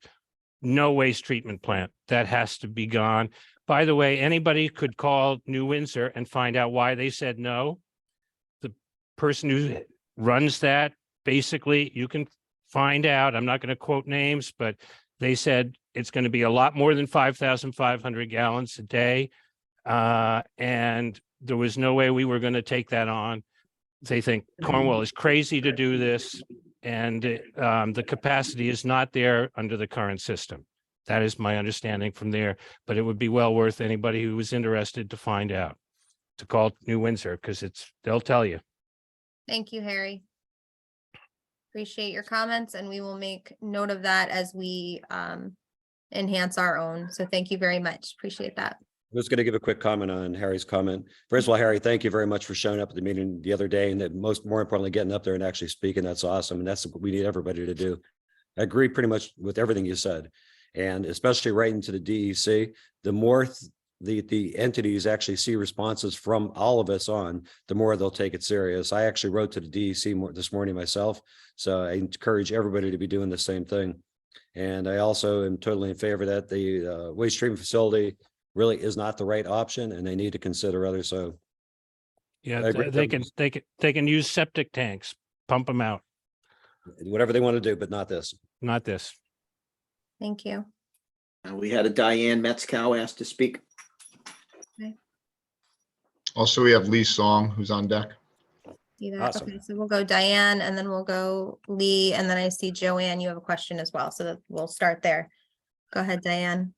[SPEAKER 8] no waste treatment plant. That has to be gone. By the way, anybody could call New Windsor and find out why they said no. The person who runs that, basically, you can find out. I'm not going to quote names, but they said it's going to be a lot more than 5,500 gallons a day. And there was no way we were going to take that on. They think Cornwall is crazy to do this, and the capacity is not there under the current system. That is my understanding from there, but it would be well worth anybody who was interested to find out, to call New Windsor, because they'll tell you.
[SPEAKER 1] Thank you, Harry. Appreciate your comments, and we will make note of that as we enhance our own. So thank you very much. Appreciate that.
[SPEAKER 5] I was going to give a quick comment on Harry's comment. First of all, Harry, thank you very much for showing up at the meeting the other day, and that more importantly, getting up there and actually speaking. That's awesome. And that's what we need everybody to do. I agree pretty much with everything you said. And especially writing to the DEC, the more the entities actually see responses from all of us on, the more they'll take it serious. I actually wrote to the DEC this morning myself. So I encourage everybody to be doing the same thing. And I also am totally in favor that the waste treatment facility really is not the right option, and they need to consider others. So
[SPEAKER 8] yeah, they can use septic tanks, pump them out.
[SPEAKER 5] Whatever they want to do, but not this.
[SPEAKER 8] Not this.
[SPEAKER 1] Thank you.
[SPEAKER 3] We had a Diane Metzkow asked to speak.
[SPEAKER 6] Also, we have Lee Song, who's on deck.
[SPEAKER 1] See that?
[SPEAKER 5] Awesome.
[SPEAKER 1] Okay, so we'll go Diane, and then we'll go Lee, and then I see Joanne, you have a question as well. So we'll start there. Go ahead, Diane.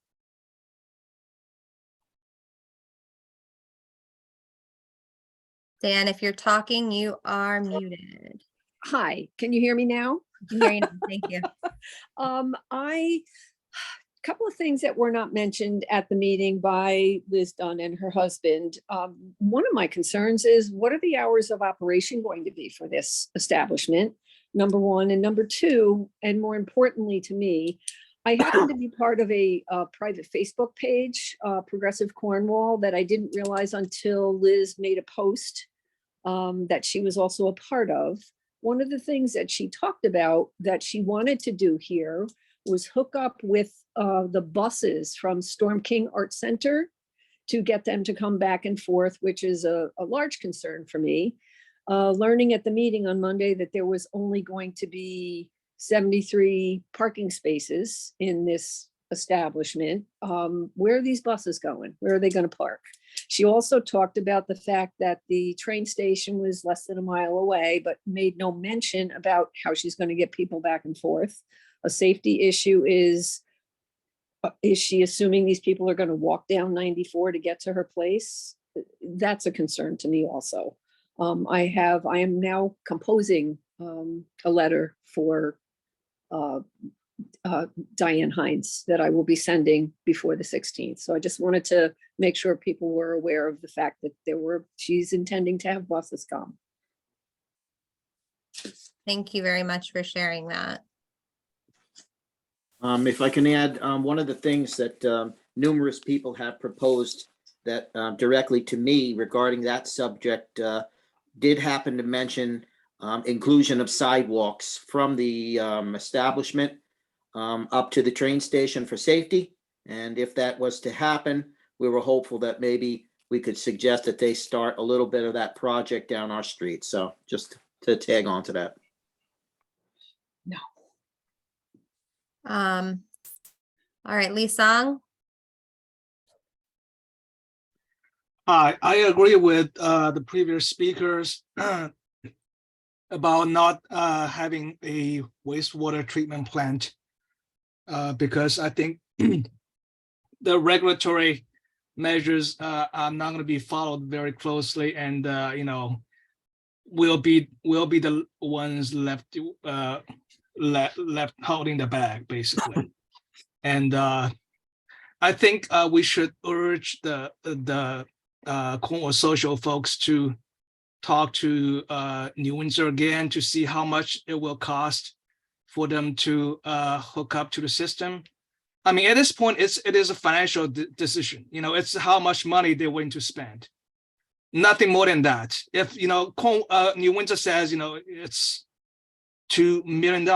[SPEAKER 1] Dan, if you're talking, you are muted.
[SPEAKER 9] Hi, can you hear me now?
[SPEAKER 1] I can hear you now. Thank you.
[SPEAKER 9] Couple of things that were not mentioned at the meeting by Liz Dunn and her husband. One of my concerns is, what are the hours of operation going to be for this establishment? Number one, and number two, and more importantly to me, I happen to be part of a private Facebook page, Progressive Cornwall, that I didn't realize until Liz made a post that she was also a part of. One of the things that she talked about that she wanted to do here was hook up with the buses from Storm King Art Center to get them to come back and forth, which is a large concern for me. Learning at the meeting on Monday that there was only going to be 73 parking spaces in this establishment. Where are these buses going? Where are they going to park? She also talked about the fact that the train station was less than a mile away, but made no mention about how she's going to get people back and forth. A safety issue is she assuming these people are going to walk down 94 to get to her place? That's a concern to me also. I am now composing a letter for Diane Hines that I will be sending before the 16th. So I just wanted to make sure people were aware of the fact that she's intending to have buses come.
[SPEAKER 1] Thank you very much for sharing that.
[SPEAKER 3] If I can add, one of the things that numerous people have proposed that directly to me regarding that subject did happen to mention inclusion of sidewalks from the establishment up to the train station for safety. And if that was to happen, we were hopeful that maybe we could suggest that they start a little bit of that project down our street. So just to tag on to that.
[SPEAKER 9] No.
[SPEAKER 1] All right, Lee Song.
[SPEAKER 10] I agree with the previous speakers about not having a wastewater treatment plant because I think the regulatory measures are not going to be followed very closely, and we'll be the ones left holding the bag basically. And I think we should urge the Cornwall social folks to talk to New Windsor again to see how much it will cost for them to hook up to the system. I mean, at this point, it is a financial decision. It's how much money they're willing to spend. Nothing more than that. If New Windsor says it's $2 million,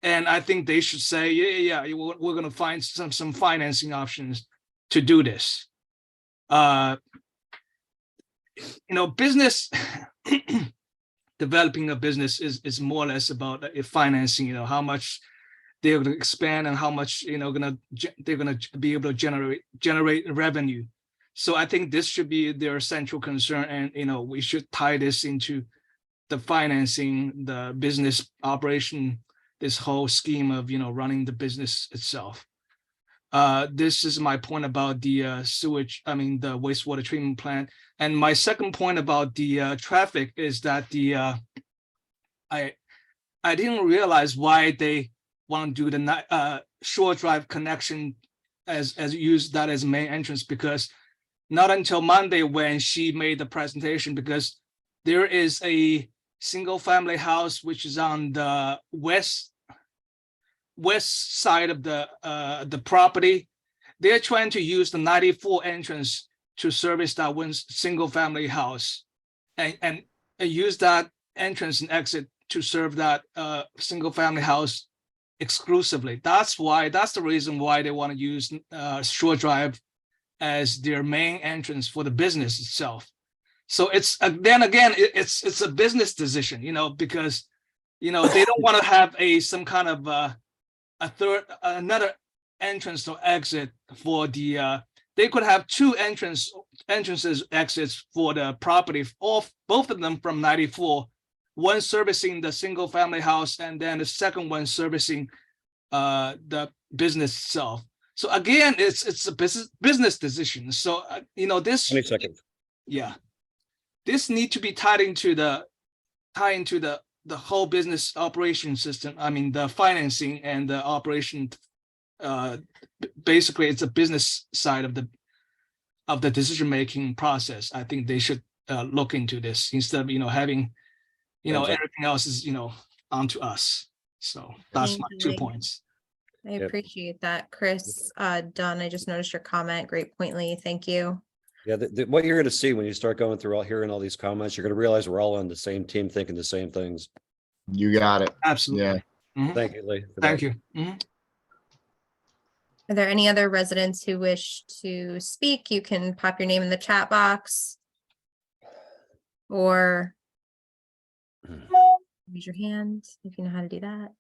[SPEAKER 10] and I think they should say, yeah, we're going to find some financing options to do this. Business developing a business is more or less about financing. How much they're going to expand and how much they're going to be able to generate revenue. So I think this should be their central concern, and we should tie this into the financing, the business operation, this whole scheme of running the business itself. This is my point about the the wastewater treatment plant. And my second point about the traffic is that I didn't realize why they want to do the Shore Drive connection as use that as main entrance, because not until Monday when she made the presentation, because there is a single family house which is on the west side of the property. They're trying to use the 94 entrance to service that one single family house and use that entrance and exit to serve that single family house exclusively. That's the reason why they want to use Shore Drive as their main entrance for the business itself. So it's then again, it's a business decision, because they don't want to have some kind of another entrance or exit for the they could have two entrances exits for the property, both of them from 94, one servicing the single family house and then the second one servicing the business itself. So again, it's a business decision. So this
[SPEAKER 5] 20 seconds.
[SPEAKER 10] Yeah, this need to be tied into the whole business operation system. I mean, the financing and the operation. Basically, it's a business side of the decision-making process. I think they should look into this instead of having everything else is onto us. So that's
[SPEAKER 1] Thank
[SPEAKER 10] my
[SPEAKER 1] you,
[SPEAKER 10] 2
[SPEAKER 1] Lee.
[SPEAKER 10] points.
[SPEAKER 1] I
[SPEAKER 5] Yep.
[SPEAKER 1] appreciate that, Chris. Dunn, I just noticed your comment. Great point, Lee. Thank you.
[SPEAKER 5] Yeah, what you're going to see when you start going through hearing all these comments, you're going to realize we're all on the same team thinking the same things.
[SPEAKER 6] You got it.
[SPEAKER 10] Absolutely.
[SPEAKER 6] Yeah.
[SPEAKER 10] Mhm.
[SPEAKER 5] Thank you, Lee. for
[SPEAKER 10] Thank
[SPEAKER 5] that.
[SPEAKER 10] you. Mhm.
[SPEAKER 1] Are there any other residents who wish to speak? You can pop your name in the chat box. Or raise your hand if you know how to do that.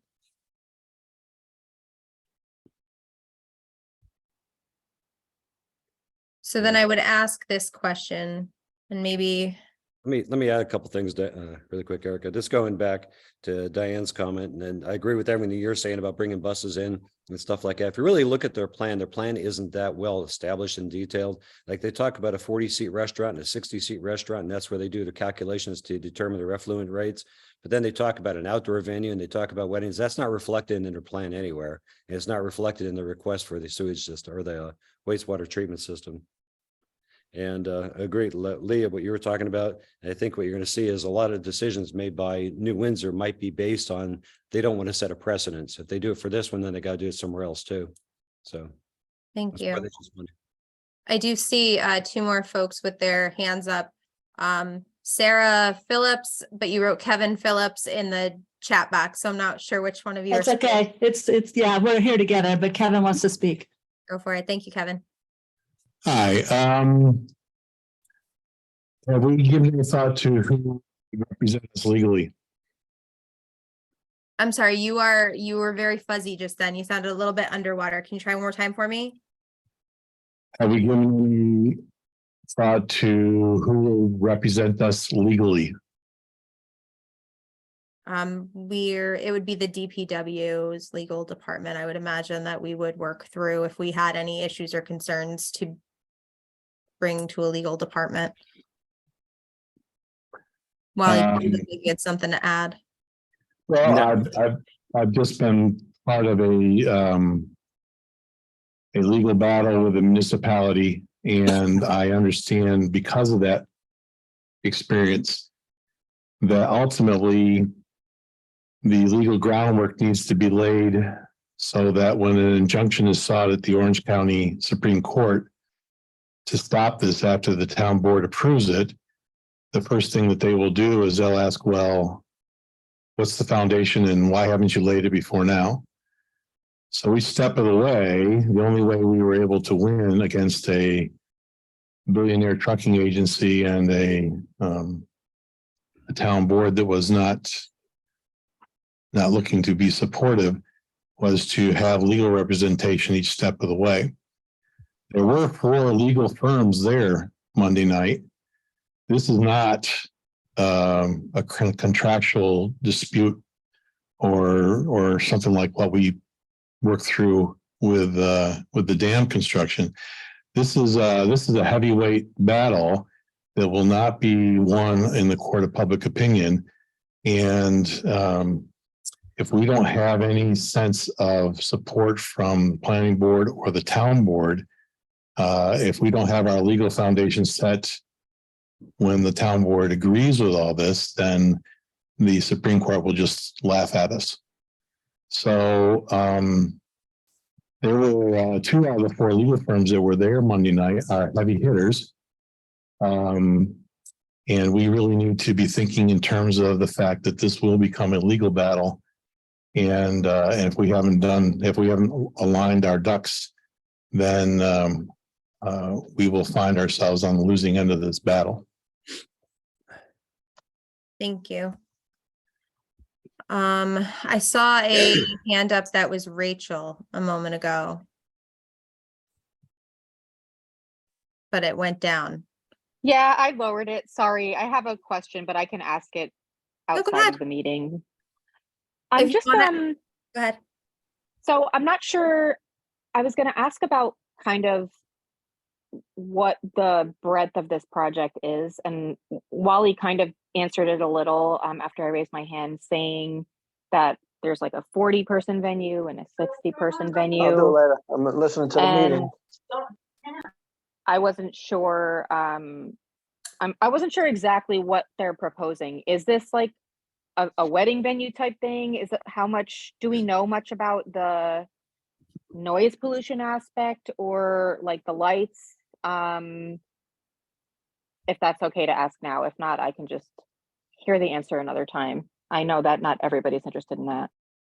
[SPEAKER 1] So then I would ask this question and maybe,
[SPEAKER 5] Let me add a couple things really quick, Erica. Just going back to Diane's comment, and I agree with everything you're saying about bringing buses in and stuff like that. If you really look at their plan isn't that well established and detailed. Like they talk about a 40-seat restaurant and a 60-seat restaurant, and that's where they do the calculations to determine their effluent rates. But then they talk about an outdoor venue and they talk about weddings. That's not reflected in their plan anywhere. And it's not reflected in the request for the sewage system or the wastewater treatment system. And agree, Leah, what you were talking about. I think what you're going to see is a lot of decisions made by New Windsor might be based on they don't want to set a precedence. If they do it for this one, then they got to do it somewhere else too. So
[SPEAKER 1] thank
[SPEAKER 5] that's why
[SPEAKER 1] you.
[SPEAKER 5] they just want
[SPEAKER 1] I do see two more folks with their hands up. Sarah Phillips, but you wrote Kevin Phillips in the chat box, so I'm not sure which one of you.
[SPEAKER 11] That's okay. It's, yeah, we're here together, but Kevin wants to speak.
[SPEAKER 1] Go for it. Thank you, Kevin.
[SPEAKER 12] Hi, have we given any thought to who represents us legally?
[SPEAKER 1] I'm sorry, you were very fuzzy just then. You sounded a little bit underwater. Can you try one more time for me?
[SPEAKER 12] Have we given any thought to who will represent us legally?
[SPEAKER 1] It would be the DPW's legal department. I would imagine that we would work through if we had any issues or concerns to bring to a legal department. Well, you had something to add.
[SPEAKER 12] Well,
[SPEAKER 5] No.
[SPEAKER 12] I've just been part of a legal battle with a municipality, and I understand because of that experience that ultimately the legal groundwork needs to be laid so that when an injunction is sought at the Orange County Supreme Court to stop this after the town board approves it, the first thing that they will do is they'll ask, well, what's the foundation and why haven't you laid it before now? So each step of the way, the only way we were able to win against a billionaire trucking agency and a town board that was not looking to be supportive was to have legal representation each step of the way. There were 4 legal firms there Monday night. This is not a contractual dispute or something like what we worked through with the dam construction. This is a heavyweight battle that will not be won in the court of public opinion. And if we don't have any sense of support from the planning board or the town board, if we don't have our legal foundation set when the town board agrees with all this, then the Supreme Court will just laugh at us. So there were 2 out of the 4 legal firms that were there Monday night are heavy hitters. And we really need to be thinking in terms of the fact that this will become a legal battle. And if we haven't aligned our ducks, then we will find ourselves on the losing end of this battle.
[SPEAKER 1] Thank you. I saw a hand up that was Rachel a moment ago. But it went down.
[SPEAKER 13] Yeah, I lowered it. Sorry, I have a question, but I can ask it
[SPEAKER 1] go
[SPEAKER 13] outside
[SPEAKER 1] ahead.
[SPEAKER 13] of the meeting.
[SPEAKER 1] If
[SPEAKER 13] I'm
[SPEAKER 1] you
[SPEAKER 13] just
[SPEAKER 1] wanna- Go ahead.
[SPEAKER 13] So I'm not sure. I was going to ask about kind of what the breadth of this project is, and Wally kind of answered it a little after I raised my hand, saying that there's like a 40-person venue and a 60-person venue.
[SPEAKER 14] I'll do it later. I'm listening to the meeting.
[SPEAKER 13] I wasn't sure. I wasn't sure exactly what they're proposing. Is this like a wedding venue type thing? Is it how much do we know much about the noise pollution aspect or like the lights? if that's okay to ask now. If not, I can just hear the answer another time. I know that not everybody's interested in that.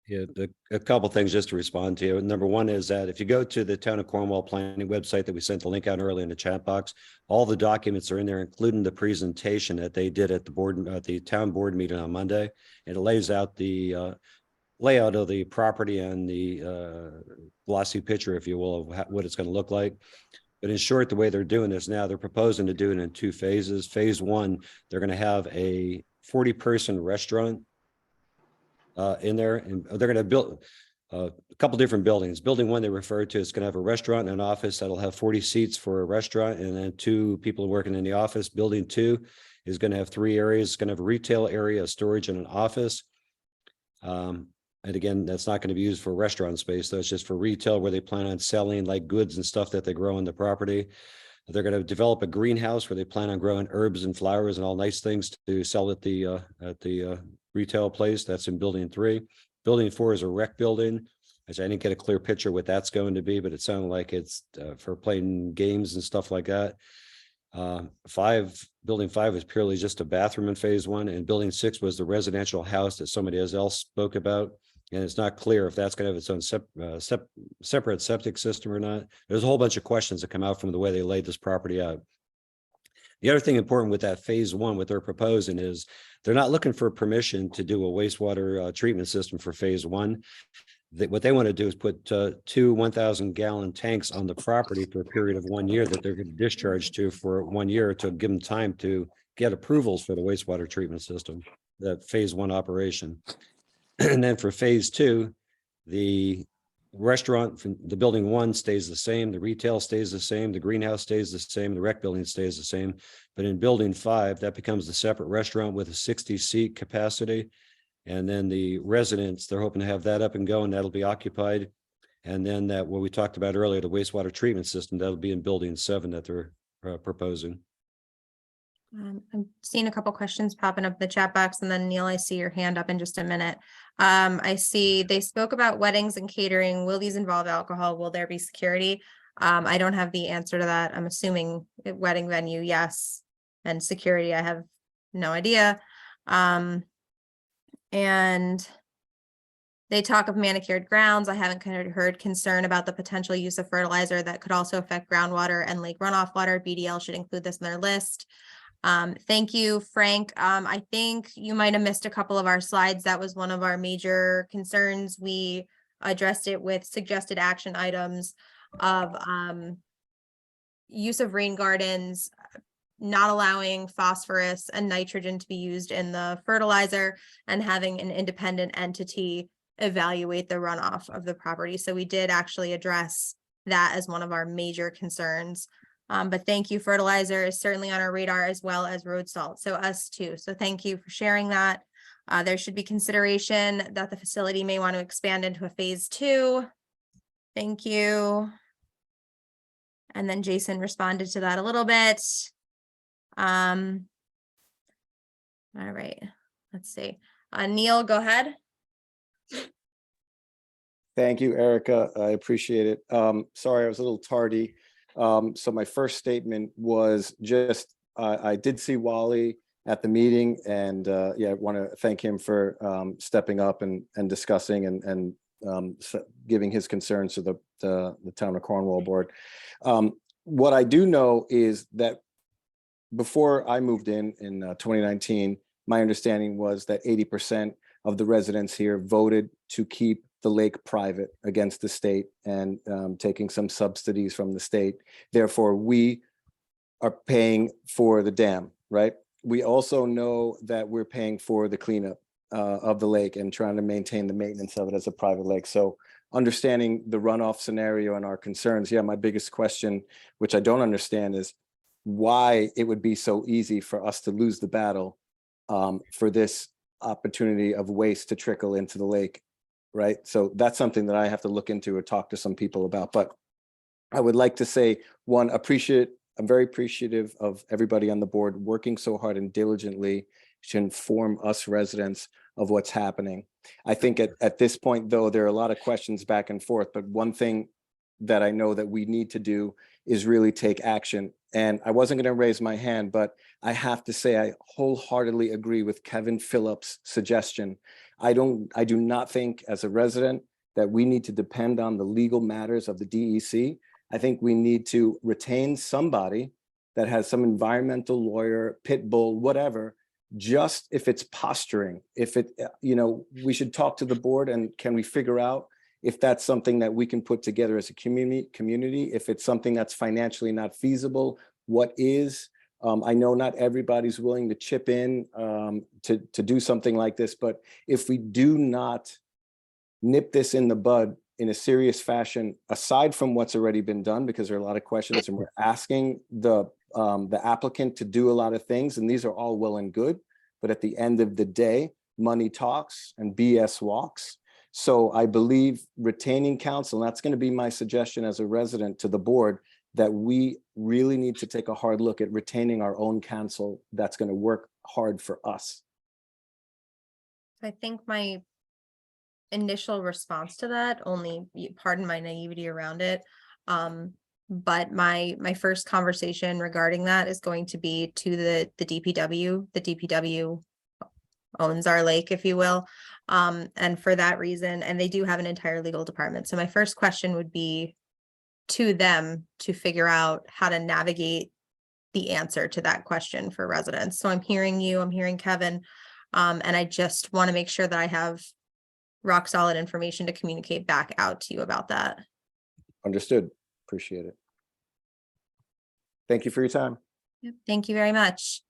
[SPEAKER 5] Yeah, a couple things just to respond to you. Number one is that if you go to the Town of Cornwall Planning website that we sent the link out earlier in the chat box, all the documents are in there, including the presentation that they did at the town board meeting on Monday. And it lays out the layout of the property and the glossy picture, if you will, of what it's going to look like. But in short, the way they're doing this now, they're proposing to do it in 2 phases. Phase 1, they're going to have a 40-person restaurant in there, and they're going to build a couple different buildings. Building 1 they refer to is going to have a restaurant and an office that'll have 40 seats for a restaurant, and then 2 people working in the office. Building 2 is going to have 3 areas. It's going to have a retail area, a storage, and an office. And again, that's not going to be used for restaurant space. That's just for retail, where they plan on selling like goods and stuff that they grow on the property. They're going to develop a greenhouse where they plan on growing herbs and flowers and all nice things to sell at the retail place. That's in building 3. Building 4 is a rec building, which I didn't get a clear picture what that's going to be, but it sounded like it's for playing games and stuff like that. Building 5 is purely just a bathroom in phase 1, and building 6 was the residential house that somebody else spoke about. And it's not clear if that's going to have its own separate septic system or not. There's a whole bunch of questions that come out from the way they laid this property out. The other thing important with that phase 1, what they're proposing is they're not looking for permission to do a wastewater treatment system for phase 1. What they want to do is put 2 1,000-gallon tanks on the property for a period of 1 year that they're going to discharge to for 1 year to give them time to get approvals for the wastewater treatment system, that phase 1 operation. And then for phase 2, the restaurant from the building 1 stays the same, the retail stays the same, the greenhouse stays the same, the rec building stays the same. But in building 5, that becomes a separate restaurant with a 60-seat capacity. And then the residents, they're hoping to have that up and going. That'll be occupied. And then that, what we talked about earlier, the wastewater treatment system, that'll be in building 7 that they're proposing.
[SPEAKER 1] I'm seeing a couple questions popping up in the chat box, and then Neil, I see your hand up in just a minute. I see they spoke about weddings and catering. Will these involve alcohol? Will there be security? I don't have the answer to that. I'm assuming wedding venue, yes, and security, I have no idea. And they talk of manicured grounds. I haven't heard concern about the potential use of fertilizer that could also affect groundwater and lake runoff water. BDL should include this in their list. Thank you, Frank. I think you might have missed a couple of our slides. That was one of our major concerns. We addressed it with suggested action items of use of rain gardens, not allowing phosphorus and nitrogen to be used in the fertilizer, and having an independent entity evaluate the runoff of the property. So we did actually address that as one of our major concerns. But thank you. Fertilizer is certainly on our radar, as well as road salt. So us too. So thank you for sharing that. There should be consideration that the facility may want to expand into a phase 2. Thank you. And then Jason responded to that a little bit. All right, let's see. Neil, go ahead.
[SPEAKER 15] Thank you, Erica. I appreciate it. Sorry, I was a little tardy. So my first statement was just, I did see Wally at the meeting, and yeah, I want to thank him for stepping up and discussing and giving his concerns to the Town of Cornwall board. What I do know is that before I moved in 2019, my understanding was that 80% of the residents here voted to keep the lake private against the state and taking some subsidies from the state. Therefore, we are paying for the dam, right? We also know that we're paying for the cleanup of the lake and trying to maintain the maintenance of it as a private lake. So understanding the runoff scenario and our concerns, yeah, my biggest question, which I don't understand, is why it would be so easy for us to lose the battle for this opportunity of waste to trickle into the lake, right? So that's something that I have to look into or talk to some people about. But I would like to say, one, I'm very appreciative of everybody on the board working so hard and diligently to inform us residents of what's happening. I think at this point, though, there are a lot of questions back and forth, but one thing that I know that we need to do is really take action And I wasn't going to raise my hand, but I have to say I wholeheartedly agree with Kevin Phillips' suggestion. I do not think as a resident that we need to depend on the legal matters of the DEC. I think we need to retain somebody that has some environmental lawyer, pit bull, whatever, just if it's posturing, if it, we should talk to the board and can we figure out if that's something that we can put together as a community, if it's something that's financially not feasible, what is. I know not everybody's willing to chip in to do something like this, but if we do not nip this in the bud in a serious fashion, aside from what's already been done, because there are a lot of questions and we're asking the applicant to do a lot of things, and these are all well and good, but at the end of the day, money talks and BS walks. So I believe retaining counsel, and that's going to be my suggestion as a resident to the board, that we really need to take a hard look at retaining our own counsel that's going to work hard for us.
[SPEAKER 1] I think my initial response to that, only pardon my naivety around it, but my first conversation regarding that is going to be to the DPW. The DPW owns our lake, if you will. And for that reason, and they do have an entire legal department. So my first question would be to them to figure out how to navigate the answer to that question for residents. So I'm hearing you, I'm hearing Kevin, and I just want to make sure that I have rock solid information to communicate back out to you about that.
[SPEAKER 15] Understood. Appreciate it. Thank you for your time.
[SPEAKER 1] Yep, thank you very much.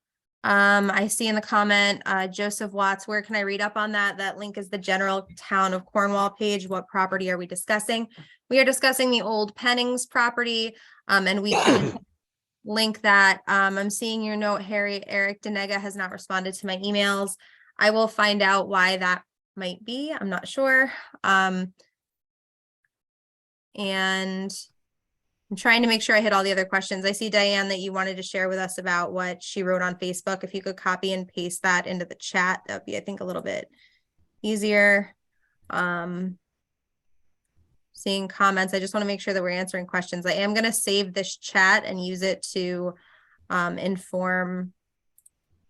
[SPEAKER 1] I see in the comment, Joseph Watts, where can I read up on that? That link is the general town of Cornwall page. What property are we discussing? We are discussing the old Pennings property, and we can link that. I'm seeing your note, Harry. Eric Denega has not responded to my emails. I will find out why that might be. I'm not sure. And I'm trying to make sure I hit all the other questions. I see, Diane, that you wanted to share with us about what she wrote on Facebook. If you could copy and paste that into the chat, that would be, I think, a little bit easier. Seeing comments, I just want to make sure that we're answering questions. I am going to save this chat and use it to inform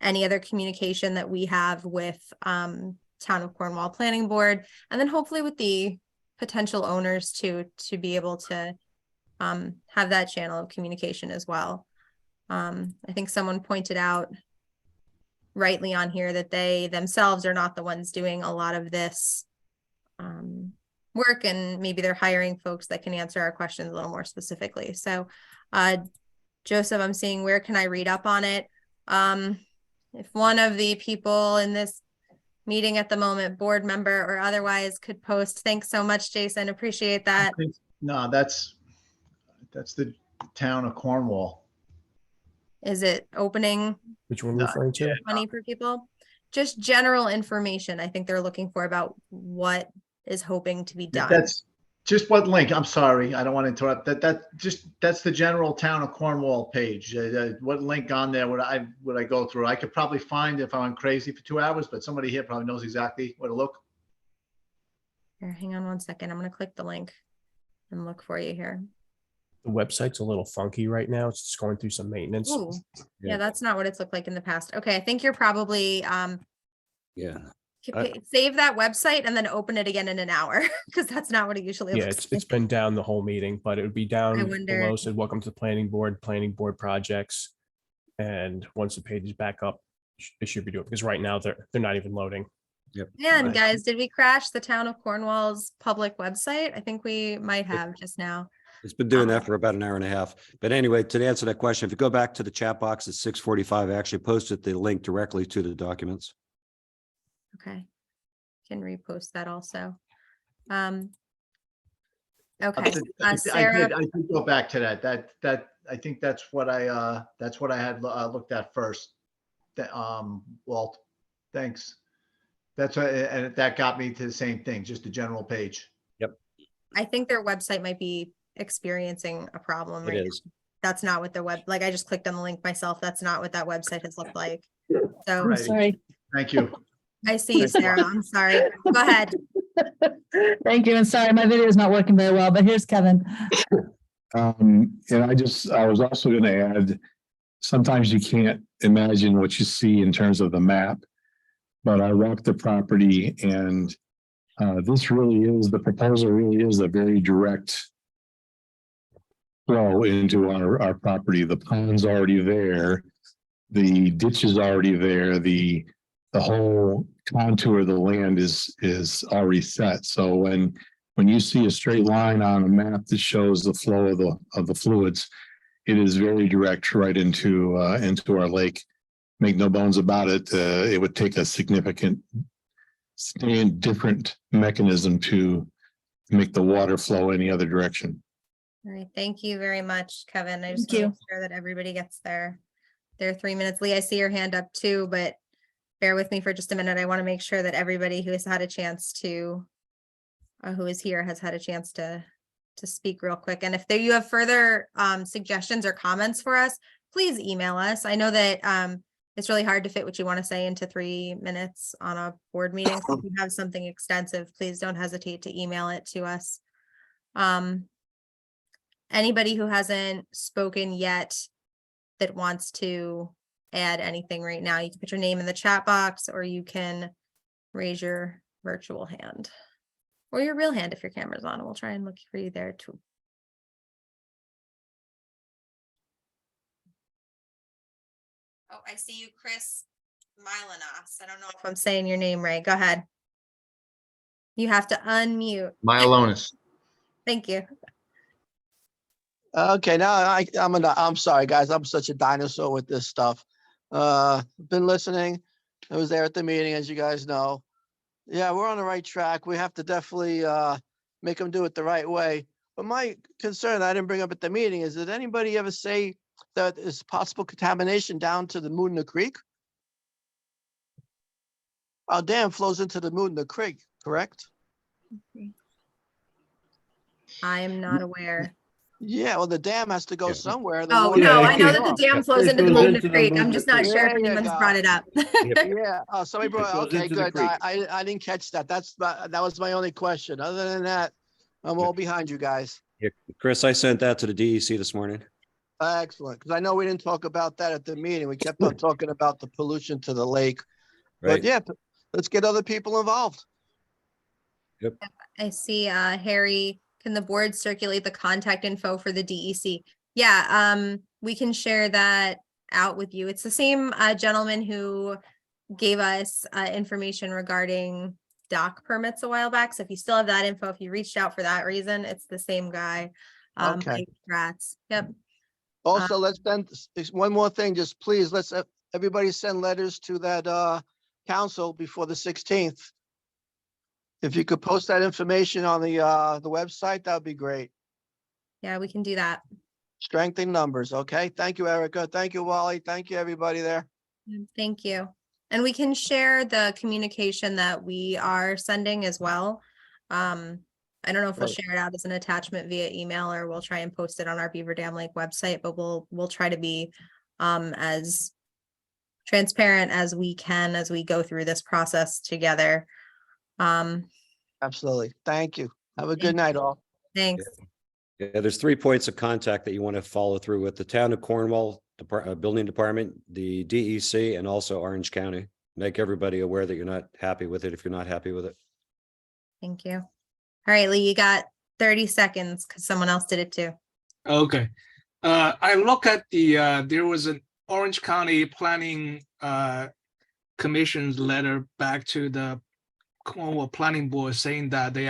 [SPEAKER 1] any other communication that we have with Town of Cornwall Planning Board, and then hopefully with the potential owners to be able to have that channel of communication as well. I think someone pointed out rightly on here that they themselves are not the ones doing a lot of this work, and maybe they're hiring folks that can answer our questions a little more specifically. So Joseph, I'm seeing where can I read up on it? If one of the people in this meeting at the moment, board member or otherwise, could post. Thanks so much, Jason. Appreciate that.
[SPEAKER 16] No, that's the town of Cornwall.
[SPEAKER 1] Is it opening?
[SPEAKER 7] Which one are you referring to?
[SPEAKER 1] Money for people? Just general information. I think they're looking for about what is hoping to be done.
[SPEAKER 16] That's just what link. I'm sorry, I don't want to interrupt. That's the general town of Cornwall page. What link on there would I go through? I could probably find if I went crazy for 2 hours, but somebody here probably knows exactly where to look.
[SPEAKER 1] Here, hang on one second. I'm going to click the link and look for you here.
[SPEAKER 7] The website's a little funky right now. It's just going through some maintenance.
[SPEAKER 1] Ooh, yeah, that's not what it's looked like in the past. Okay, I think you're probably save that website and then open it again in an hour, because that's not what it usually looks like.
[SPEAKER 7] It's been down the whole meeting, but it would be down
[SPEAKER 1] I wonder-
[SPEAKER 7] below, said welcome to the planning board projects. And once the page is back up, it should be doing, because right now they're not even loading.
[SPEAKER 5] Yep.
[SPEAKER 1] And guys, did we crash the town of Cornwall's public website? I think we might have just now.
[SPEAKER 5] It's been doing that for about an hour and a half. But anyway, to answer that question, if you go back to the chat box at 6:45, I actually posted the link directly to the documents.
[SPEAKER 1] Okay, can repost that also. Okay, Sarah.
[SPEAKER 16] I did go back to that. I think that's what I had looked at first. Walt, thanks. That's and that got me to the same thing, just the general page.
[SPEAKER 5] Yep.
[SPEAKER 1] I think their website might be experiencing a problem right now. That's not what the like I just clicked on the link myself. That's not what that website has looked like. So
[SPEAKER 16] Right.
[SPEAKER 11] Sorry.
[SPEAKER 16] Thank you.
[SPEAKER 1] I see you, Sarah. I'm sorry. Go ahead.
[SPEAKER 11] Thank you. And sorry, my video is not working very well, but here's Kevin.
[SPEAKER 12] And I was also going to add, sometimes you can't imagine what you see in terms of the map, but I walked the property and the proposal really is a very direct flow into our property. The pond's already there. The ditch is already there. The whole contour of the land is already set. So when you see a straight line on a map that shows the flow of the fluids, it is very direct right into our lake. Make no bones about it. It would take a significant, different mechanism to make the water flow any other direction.
[SPEAKER 1] All right, thank you very much, Kevin. I just
[SPEAKER 11] Thank
[SPEAKER 1] want to make sure that everybody gets their 3 minutes. Lee, I see your hand up too, but bear with me for just a minute. I want to make sure that everybody who has had a chance to, who is here has had a chance to speak real quick. And if you have further suggestions or comments for us, please email us. I know that it's really hard to fit what you want to say into 3 minutes on a board meeting. So if you have something extensive, please don't hesitate to email it to us. Anybody who hasn't spoken yet that wants to add anything right now, you can put your name in the chat box, or you can raise your virtual hand or your real hand if your camera's on, and we'll try and look for you there too. Oh, I see you, Chris Mylonas. I don't know if I'm saying your name right. Go ahead. You have to unmute.
[SPEAKER 6] Mylonis.
[SPEAKER 1] Thank you.
[SPEAKER 14] Okay, now I'm sorry, guys. I'm such a dinosaur with this stuff. Been listening. I was there at the meeting, as you guys know. Yeah, we're on the right track. We have to definitely make them do it the right way. But my concern I didn't bring up at the meeting is, did anybody ever say that there's possible contamination down to the Moodna Creek? Our dam flows into the Moodna Creek, correct?
[SPEAKER 1] I am not aware.
[SPEAKER 14] Yeah, well, the dam has to go somewhere. The
[SPEAKER 1] Oh,
[SPEAKER 14] water
[SPEAKER 1] no,
[SPEAKER 14] goes
[SPEAKER 1] I know that
[SPEAKER 14] off.
[SPEAKER 1] the dam flows into the Moodna Creek. I'm just not sure if
[SPEAKER 14] There you
[SPEAKER 1] anyone's
[SPEAKER 14] go.
[SPEAKER 1] brought it up.
[SPEAKER 14] Yeah, oh, somebody brought,
[SPEAKER 4] goes
[SPEAKER 14] okay,
[SPEAKER 4] into the
[SPEAKER 14] good.
[SPEAKER 4] creek.
[SPEAKER 14] I didn't catch that. That was my only question. Other than that, I'm all behind you guys.
[SPEAKER 5] Yeah, Chris, I sent that to the DEC this morning.
[SPEAKER 14] Excellent, because I know we didn't talk about that at the meeting. We kept on talking about the pollution to the lake.
[SPEAKER 5] Right.
[SPEAKER 14] But yeah, let's get other people involved.
[SPEAKER 5] Yep.
[SPEAKER 1] I see, Harry, can the board circulate the contact info for the DEC? Yeah, we can share that out with you. It's the same gentleman who gave us information regarding dock permits a while back. So if you still have that info, if you reached out for that reason, it's the same guy.
[SPEAKER 14] Okay.
[SPEAKER 1] Mike Gratz. Yep.
[SPEAKER 14] Also, let's send one more thing, just please, let's everybody send letters to that council before the 16th. If you could post that information on the website, that would be great.
[SPEAKER 1] Yeah, we can do that.
[SPEAKER 14] Strength in numbers. Okay. Thank you, Erica. Thank you, Wally. Thank you, everybody there.
[SPEAKER 1] Thank you. And we can share the communication that we are sending as well. I don't know if we'll
[SPEAKER 14] Right.
[SPEAKER 1] share it out as an attachment via email, or we'll try and post it on our Beaver Dam Lake website, but we'll try to be as transparent as we can as we go through this process together.
[SPEAKER 14] Absolutely. Thank you. Have a good night, all.
[SPEAKER 1] Thanks.
[SPEAKER 5] Yeah, there's 3 points of contact that you want to follow through with: the town of Cornwall building department, the DEC, and also Orange County. Make everybody aware that you're not happy with it if you're not happy with it.
[SPEAKER 1] Thank you. All right, Lee, you got 30 seconds because someone else did it too.
[SPEAKER 10] Okay. I look at there was an Orange County Planning Commission's letter back to the Cornwall Planning Board saying that they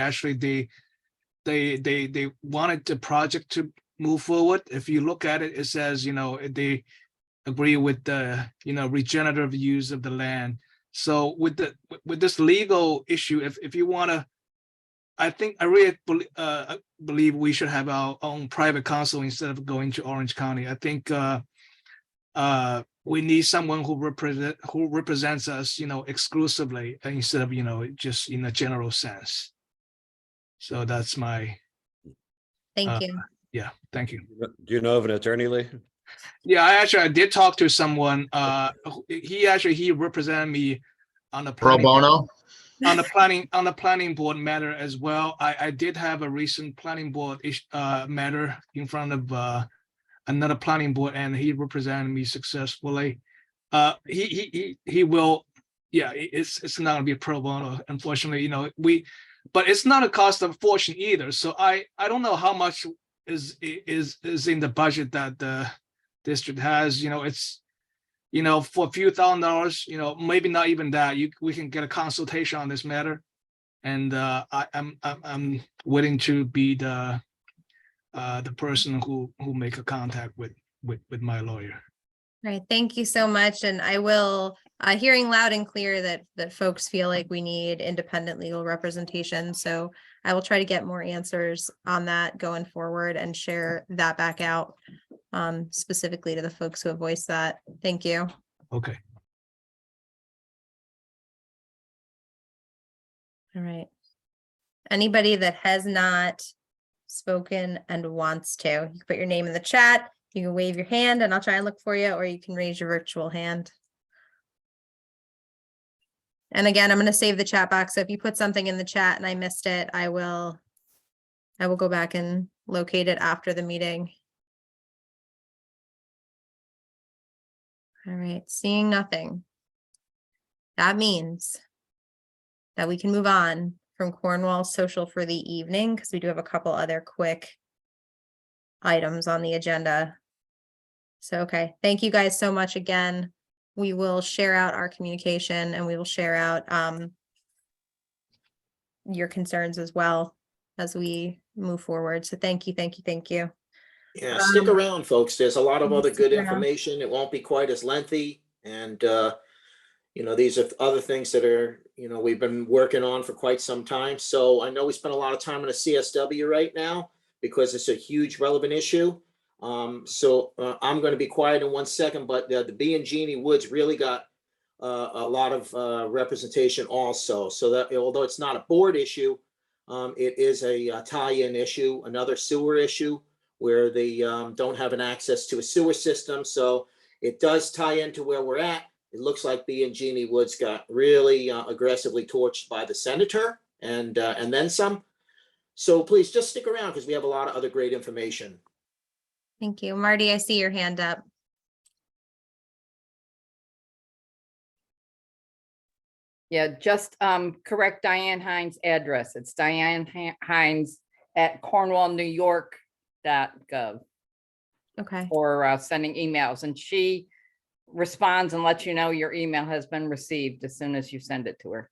[SPEAKER 10] wanted the project to move forward. If you look at it, it says, they agree with the, regenerative use of the land. So with this legal issue, if you want to, I think I really believe we should have our own private counsel instead of going to Orange County. I think we need someone who represents us, exclusively instead of, just in a general sense. So that's my.
[SPEAKER 1] Thank you.
[SPEAKER 10] Yeah, thank you.
[SPEAKER 5] Do you know of an attorney, Lee?
[SPEAKER 10] Yeah, I did talk to someone. He represented me on the
[SPEAKER 6] Pro bono?
[SPEAKER 10] on the planning board matter as well. I did have a recent planning board matter in front of another planning board, and he represented me successfully. He will, yeah, it's not gonna be pro bono, unfortunately, but it's not a cost of fortune either. So I don't know how much is in the budget that the district has. It's for a few $1,000s, maybe not even that, we can get a consultation on this matter. And I'm willing to be the person who make a contact with my lawyer.
[SPEAKER 1] Right, thank you so much. And I will, hearing loud and clear that folks feel like we need independent legal representation. So I will try to get more answers on that going forward and share that back out specifically to the folks who have voiced that. Thank you.
[SPEAKER 10] Okay.
[SPEAKER 1] All right. Anybody that has not spoken and wants to, you can put your name in the chat. You can wave your hand and I'll try and look for you, or you can raise your virtual hand. And again, I'm going to save the chat box. So if you put something in the chat and I missed it, I will go back and locate it after the meeting. All right, seeing nothing. That means that we can move on from Cornwall Social for the evening, because we do have a couple other quick items on the agenda. So, okay, thank you guys so much again. We will share out our communication and we will share out your concerns as well as we move forward. So thank you, thank you, thank you.
[SPEAKER 3] Yeah, stick around, folks. There's a lot of other good
[SPEAKER 1] stick around.
[SPEAKER 3] information. It won't be quite as lengthy. And, these are other things that are, we've been working on for quite some time. So I know we spent a lot of time on the CSW right now because it's a huge relevant issue. So I'm going to be quiet in 1 second, but the B and Jeannie Woods really got a lot of representation also. So that although it's not a board issue, it is a tie-in issue, another sewer issue where they don't have an access to a sewer system. So it does tie into where we're at. It looks like B and Jeannie Woods got really aggressively torched by the senator and then some. So please just stick around because we have a lot of other great information.
[SPEAKER 1] Thank you. Marty, I see your hand up.
[SPEAKER 17] Yeah, just correct Diane Hines' address. It's Diane Hines at cornwallnewyork.gov.
[SPEAKER 1] Okay.
[SPEAKER 17] For sending emails, and she responds and lets you know your email has been received as soon as you send it to her.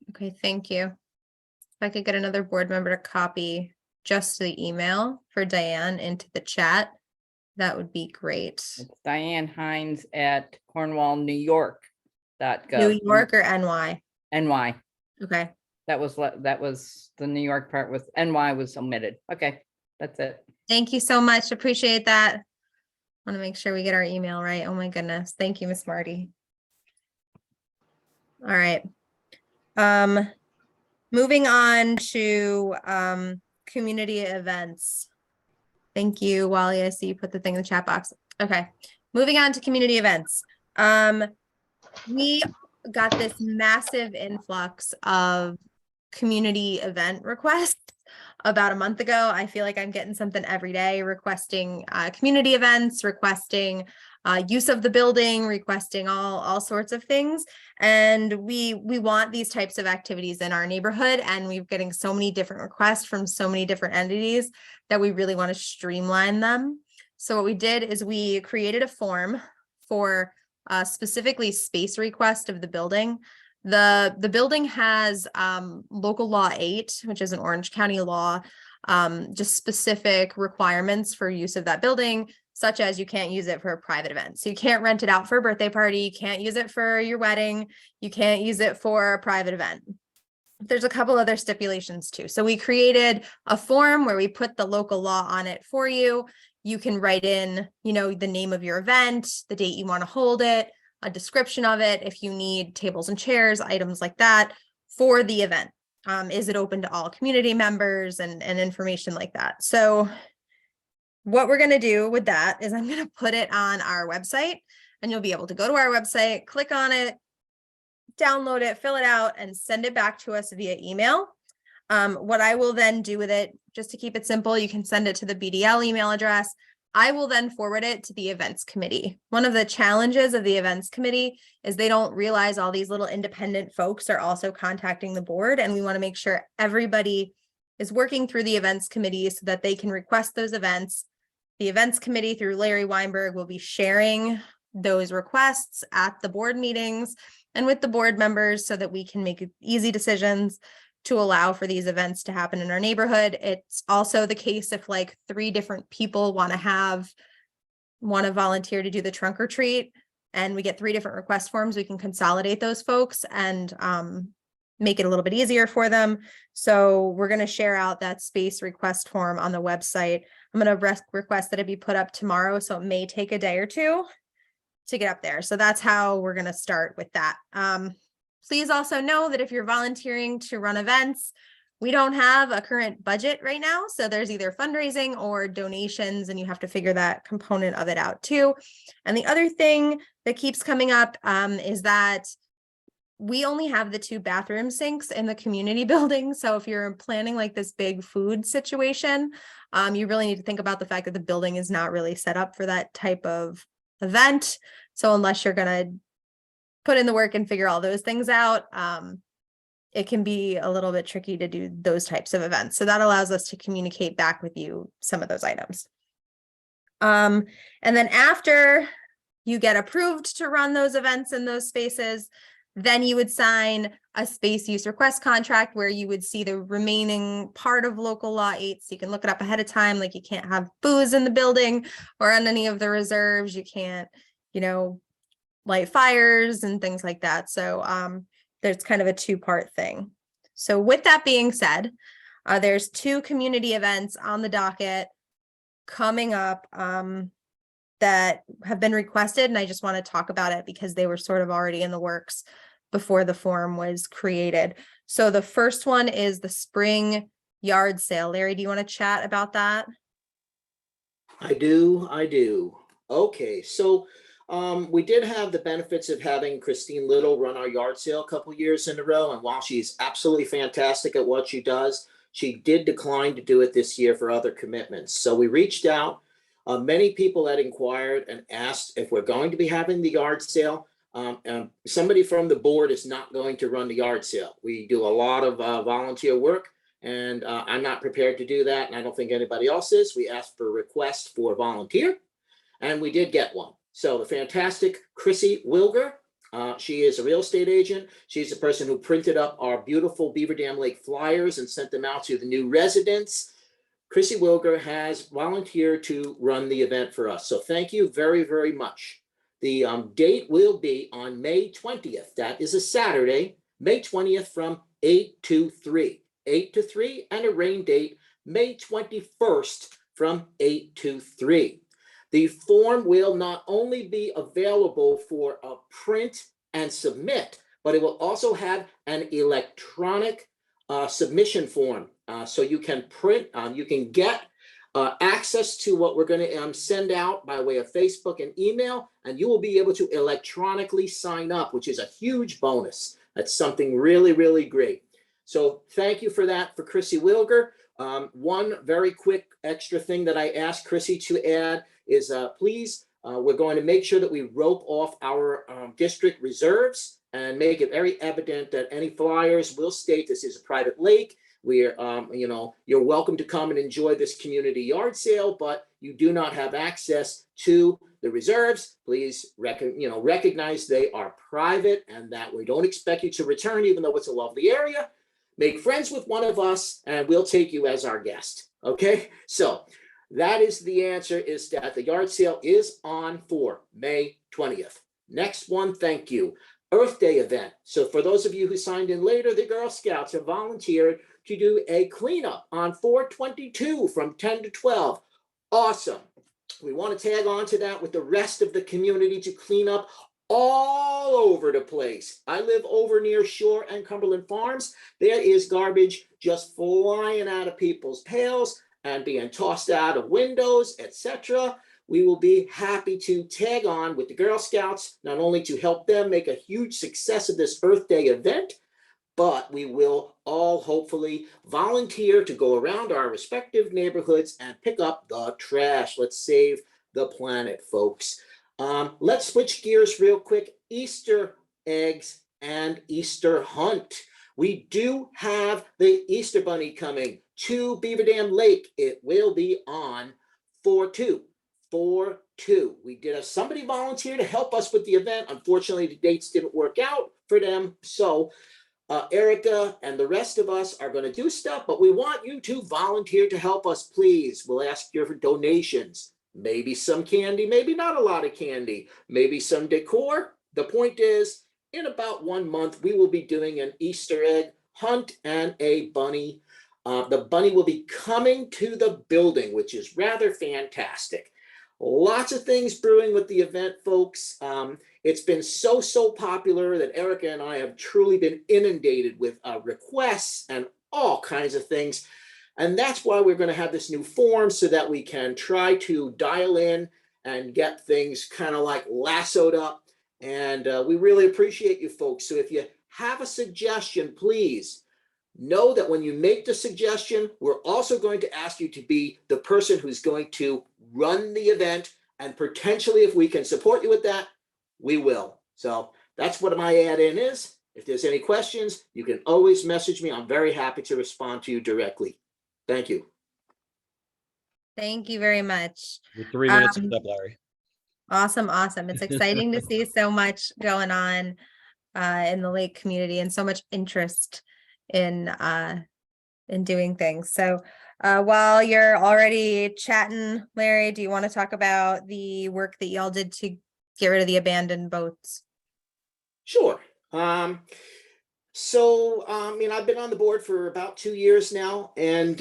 [SPEAKER 1] Okay, thank you. If I could get another board member to copy just the email for Diane into the chat, that would be great.
[SPEAKER 17] It's Diane Hines at cornwallnewyork.gov.
[SPEAKER 1] New York or NY?
[SPEAKER 17] NY.
[SPEAKER 1] Okay.
[SPEAKER 17] That was the New York part with NY was omitted. Okay, that's it.
[SPEAKER 1] Thank you so much. Appreciate that. I want to make sure we get our email right. Oh my goodness. Thank you, Miss Marty. All right. Moving on to community events. Thank you, Wally. I see you put the thing in the chat box. Okay. Moving on to community events. We got this massive influx of community event requests about a month ago. I feel like I'm getting something every day requesting community events, requesting use of the building, requesting all sorts of things. And we want these types of activities in our neighborhood, and we're getting so many different requests from so many different entities that we really want to streamline them. So what we did is we created a form for specifically space request of the building. The building has local law 8, which is an Orange County law, just specific requirements for use of that building, such as you can't use it for a private event. So you can't rent it out for a birthday party, you can't use it for your wedding, you can't use it for a private event. There's a couple other stipulations too. So we created a form where we put the local law on it for you. You can write in, the name of your event, the date you want to hold it, a description of it, if you need tables and chairs, items like that for the event. Is it open to all community members and information like that? So what we're going to do with that is I'm going to put it on our website, and you'll be able to go to our website, click on it, download it, fill it out, and send it back to us via email. What I will then do with it, just to keep it simple, you can send it to the BDL email address. I will then forward it to the events committee. One of the challenges of the events committee is they don't realize all these little independent folks are also contacting the board, and we want to make sure everybody is working through the events committee so that they can request those events. The events committee through Larry Weinberg will be sharing those requests at the board meetings and with the board members so that we can make easy decisions to allow for these events to happen in our neighborhood. It's also the case if like 3 different people want to volunteer to do the trunk or treat, and we get 3 different request forms, we can consolidate those folks and make it a little bit easier for them. So we're going to share out that space request form on the website. I'm going to request that it be put up tomorrow, so it may take a day or 2 to get up there. So that's how we're going to start with that. Please also know that if you're volunteering to run events, we don't have a current budget right now. So there's either fundraising or donations, and you have to figure that component of it out too. And the other thing that keeps coming up is that we only have the 2 bathroom sinks in the community building. So if you're planning like this big food situation, you really need to think about the fact that the building is not really set up for that type of event. So unless you're going to put in the work and figure all those things out, it can be a little bit tricky to do those types of events. So that allows us to communicate back with you some of those items. And then after you get approved to run those events in those spaces, then you would sign a space use request contract where you would see the remaining part of local law 8. So you can look it up ahead of time. Like you can't have booze in the building or on any of the reserves. You can't, light fires and things like that. So there's kind of a 2-part thing. So with that being said, there's 2 community events on the docket coming up that have been requested, and I just want to talk about it because they were sort of already in the works before the form was created. So the first one is the spring yard sale. Larry, do you want to chat about that?
[SPEAKER 3] I do. Okay, so we did have the benefits of having Christine Little run our yard sale a couple years in a row, and while she's absolutely fantastic at what she does, she did decline to do it this year for other commitments. So we reached out. Many people had inquired and asked if we're going to be having the yard sale. Somebody from the board is not going to run the yard sale. We do a lot of volunteer work, and I'm not prepared to do that, and I don't think anybody else is. We asked for a request for volunteer, and we did get one. So the fantastic Chrissy Wilger, she is a real estate agent. She's the person who printed up our beautiful Beaver Dam Lake flyers and sent them out to the new residents. Chrissy Wilger has volunteered to run the event for us. So thank you very, very much. The date will be on May 20th. That is a Saturday, May 20th from 8 to 3. 8 to 3, and a rain date, May 21st from 8 to 3. The form will not only be available for a print and submit, but it will also have an electronic submission form. So you can print, you can get access to what we're going to send out by way of Facebook and email, and you will be able to electronically sign up, which is a huge bonus. That's something really, really great. So thank you for that for Chrissy Wilger. One very quick extra thing that I asked Chrissy to add is please, we're going to make sure that we rope off our district reserves and make it very evident that any flyers will state this is a private lake. We're, you're welcome to come and enjoy this community yard sale, but you do not have access to the reserves. Please recognize they are private and that we don't expect you to return, even though it's a lovely area. Make friends with one of us and we'll take you as our guest. Okay, so that is the answer, is that the yard sale is on for May 20th. Next one, thank you. Earth Day event. So for those of you who signed in later, the Girl Scouts have volunteered to do a cleanup on 4/22 from 10 to 12. Awesome. We want to tag on to that with the rest of the community to clean up all over the place. I live over near Shore and Cumberland Farms. There is garbage just flying out of people's pails and being tossed out of windows, etc. we will be happy to tag on with the Girl Scouts, not only to help them make a huge success of this Earth Day event, but we will all hopefully volunteer to go around our respective neighborhoods and pick up the trash. Let's save the planet, folks. Let's switch gears real quick. Easter eggs and Easter hunt. We do have the Easter Bunny coming to Beaver Dam Lake. It will be on 4/2. 4/2. We did have somebody volunteer to help us with the event. Unfortunately, the dates didn't work out for them. So Erica and the rest of us are going to do stuff, but we want you to volunteer to help us, please. We'll ask you for donations, maybe some candy, maybe not a lot of candy, maybe some decor. The point is, in about 1 month, we will be doing an Easter egg hunt and a bunny. The bunny will be coming to the building, which is rather fantastic. Lots of things brewing with the event, folks. It's been so popular that Erica and I have truly been inundated with requests and all kinds of things. And that's why we're going to have this new form so that we can try to dial in and get things kind of like lassoed up. And we really appreciate you folks. So if you have a suggestion, please know that when you make the suggestion, we're also going to ask you to be the person who's going to run the event. And potentially, if we can support you with that, we will. So that's what my add-in is. If there's any questions, you can always message me. I'm very happy to respond to you directly. Thank you.
[SPEAKER 1] Thank you very much.
[SPEAKER 5] Your 3 minutes is up, Larry.
[SPEAKER 1] Awesome. It's exciting to see so much going on in the lake community and so much interest in doing things. So while you're already chatting, Larry, do you want to talk about the work that y'all did to get rid of the abandoned boats?
[SPEAKER 3] Sure. I've been on the board for about 2 years now, and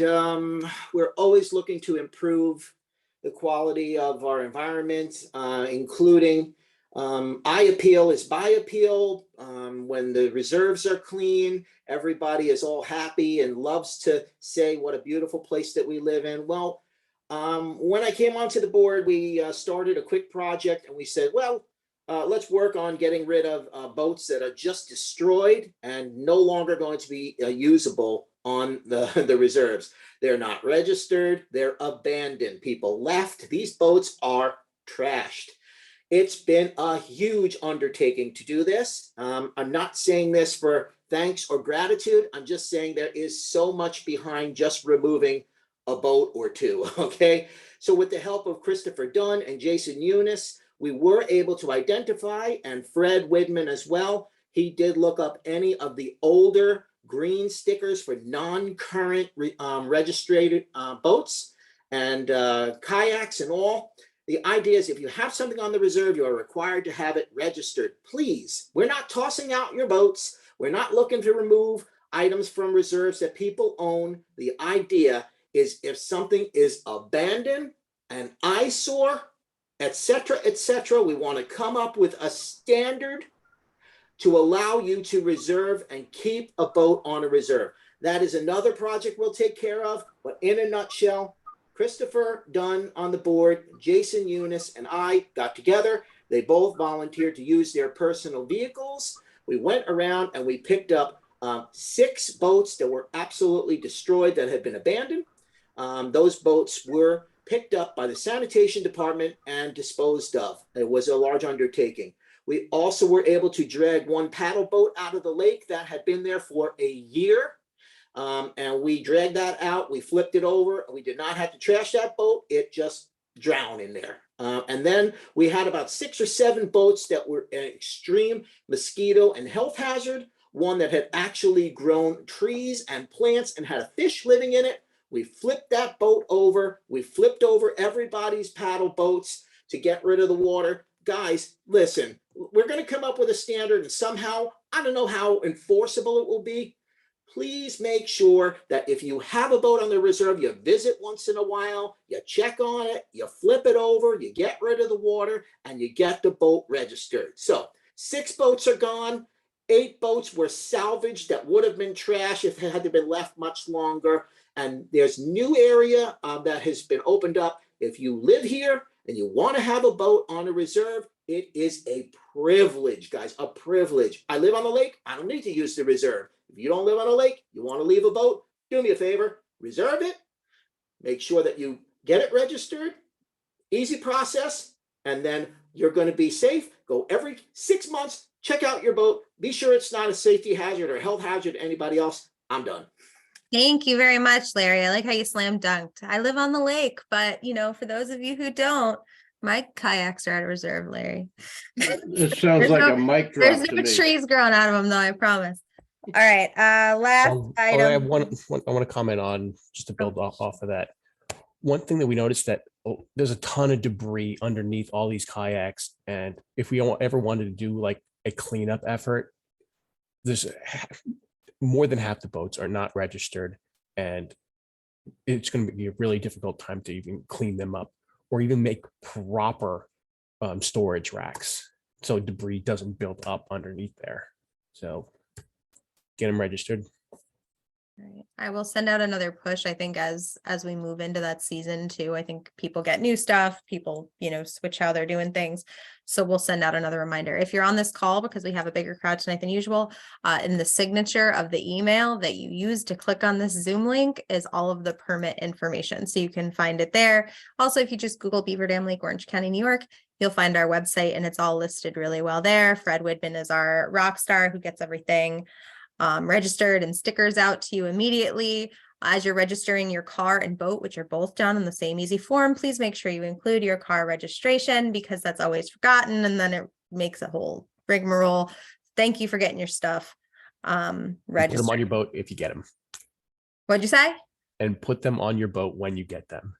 [SPEAKER 3] we're always looking to improve the quality of our environment, including I appeal is by appeal. When the reserves are clean, everybody is all happy and loves to say what a beautiful place that we live in. Well, when I came onto the board, we started a quick project and we said, well, let's work on getting rid of boats that are just destroyed and no longer going to be usable on the reserves. They're not registered, they're abandoned. People left. These boats are trashed. It's been a huge undertaking to do this. I'm not saying this for thanks or gratitude. I'm just saying there is so much behind just removing a boat or two, okay? So with the help of Christopher Dunn and Jason Eunice, we were able to identify, and Fred Widman as well, he did look up any of the older green stickers for non-current registered boats and kayaks and all. The idea is if you have something on the reserve, you are required to have it registered. Please, we're not tossing out your boats. We're not looking to remove items from reserves that people own. The idea is if something is abandoned, an eyesore, etc., we want to come up with a standard to allow you to reserve and keep a boat on a reserve. That is another project we'll take care of, but in a nutshell, Christopher Dunn on the board, Jason Eunice, and I got together. They both volunteered to use their personal vehicles. We went around and we picked up 6 boats that were absolutely destroyed that had been abandoned. Those boats were picked up by the sanitation department and disposed of. It was a large undertaking. We also were able to drag 1 paddle boat out of the lake that had been there for a year. And we dragged that out. We flipped it over. We did not have to trash that boat. It just drowned in there. And then we had about 6 or 7 boats that were an extreme mosquito and health hazard. One that had actually grown trees and plants and had a fish living in it. We flipped that boat over. We flipped over everybody's paddle boats to get rid of the water. Guys, listen, we're going to come up with a standard, and somehow, I don't know how enforceable it will be. Please make sure that if you have a boat on the reserve, you visit once in a while, you check on it, you flip it over, you get rid of the water, and you get the boat registered. So 6 boats are gone. 8 boats were salvaged that would have been trash if it had been left much longer. And there's new area that has been opened up. If you live here and you want to have a boat on a reserve, it is a privilege, guys, a privilege. I live on the lake. I don't need to use the reserve. If you don't live on a lake, you want to leave a boat, do me a favor, reserve it. Make sure that you get it registered. Easy process. And then you're going to be safe. Go every 6 months, check out your boat. Be sure it's not a safety hazard or health hazard to anybody else. I'm done.
[SPEAKER 1] Thank you very much, Larry. I like how you slam dunked. I live on the lake, but for those of you who don't, my kayaks are at a reserve, Larry.
[SPEAKER 4] This sounds
[SPEAKER 1] There's
[SPEAKER 4] like
[SPEAKER 1] no-
[SPEAKER 4] a mic
[SPEAKER 1] There's
[SPEAKER 4] drop to
[SPEAKER 1] no
[SPEAKER 4] me.
[SPEAKER 1] trees growing out of them, though, I promise. All right, last
[SPEAKER 7] I have
[SPEAKER 1] item.
[SPEAKER 7] I want to comment on, just to build off of that. One thing that we noticed that there's a ton of debris underneath all these kayaks, and if we ever wanted to do like a cleanup effort, there's more than half the boats are not registered, and it's going to be a really difficult time to even clean them up or even make proper storage racks so debris doesn't build up underneath there. So get them registered.
[SPEAKER 1] Right. I will send out another push, I think, as we move into that season too. I think people get new stuff, people, switch how they're doing things. So we'll send out another reminder. If you're on this call, because we have a bigger crowd tonight than usual, in the signature of the email that you use to click on this Zoom link is all of the permit information. So you can find it there. Also, if you just Google Beaver Dam Lake, Orange County, New York, you'll find our website and it's all listed really well there. Fred Whitman is our rock star who gets everything registered and stickers out to you immediately. As you're registering your car and boat, which are both done in the same easy form, please make sure you include your car registration because that's always forgotten and then it makes a whole rigmarole. Thank you for getting your stuff registered.
[SPEAKER 7] Put them on your boat if you get them.
[SPEAKER 1] What'd you say?
[SPEAKER 7] And put them on your boat when you get them.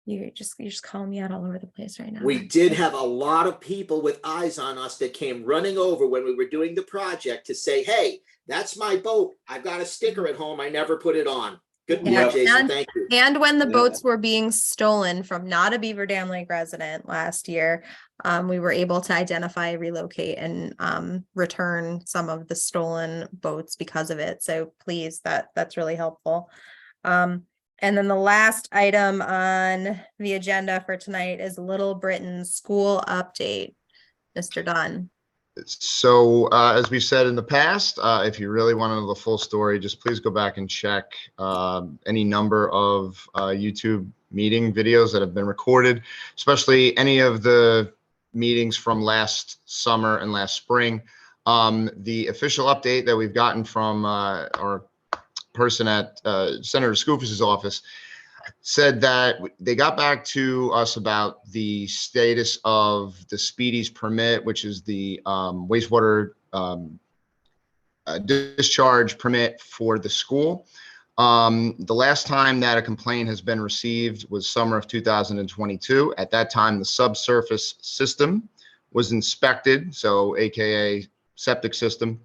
[SPEAKER 1] You're just calling me out all over the place right now.
[SPEAKER 3] We did have a lot of people with eyes on us that came running over when we were doing the project to say, hey, that's my boat. I've got a sticker at home. I never put it on. Good point, Jason. Thank you.
[SPEAKER 1] And when the boats were being stolen from not a Beaver Dam Lake resident last year, we were able to identify, relocate, and return some of the stolen boats because of it. So please, that's really helpful. And then the last item on the agenda for tonight is Little Britain school update. Mr. Dunn.
[SPEAKER 6] So as we said in the past, if you really want to know the full story, just please go back and check any number of YouTube meeting videos that have been recorded, especially any of the meetings from last summer and last spring. The official update that we've gotten from our person at Senator Skoufis's office said that they got back to us about the status of the Speedies permit, which is the wastewater discharge permit for the school. The last time that a complaint has been received was summer of 2022. At that time, the subsurface system was inspected, so AKA septic system,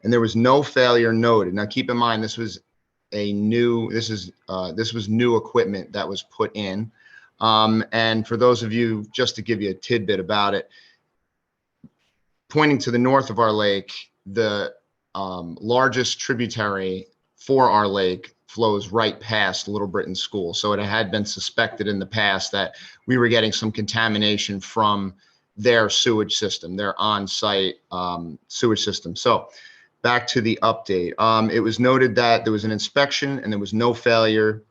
[SPEAKER 6] and there was no failure noted. Now, keep in mind, this was new equipment that was put in. And for those of you, just to give you a tidbit about it, pointing to the north of our lake, the largest tributary for our lake flows right past Little Britain School. So it had been suspected in the past that we were getting some contamination from their sewage system, their on-site sewage system. So back to the update. It was noted that there was an inspection and there was no failure.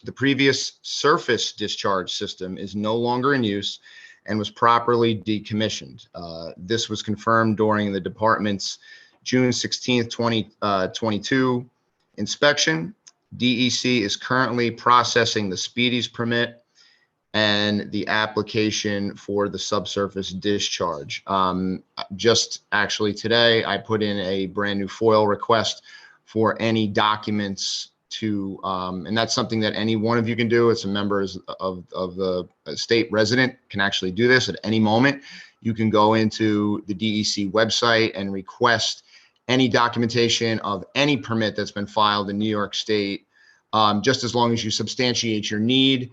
[SPEAKER 6] The previous surface discharge system is no longer in use and was properly decommissioned. This was confirmed during the department's June 16th, 2022 inspection. DEC is currently processing the Speedies permit and the application for the subsurface discharge. Just actually today, I put in a brand new FOIL request for any documents to, and that's something that any one of you can do. It's a members of the state resident can actually do this at any moment. You can go into the DEC website and request any documentation of any permit that's been filed in New York State, just as long as you substantiate your need.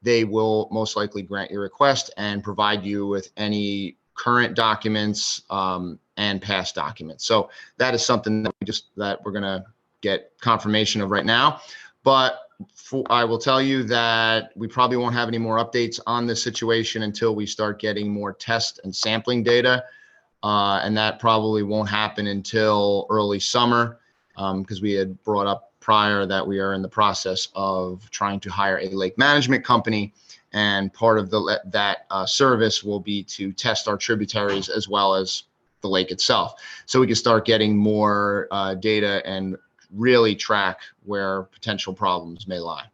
[SPEAKER 6] They will most likely grant your request and provide you with any current documents and past documents. So that is something that we're going to get confirmation of right now. But I will tell you that we probably won't have any more updates on this situation until we start getting more test and sampling data. And that probably won't happen until early summer, because we had brought up prior that we are in the process of trying to hire a lake management company. And part of that service will be to test our tributaries as well as the lake itself. So we can start getting more data and really track where potential problems may lie.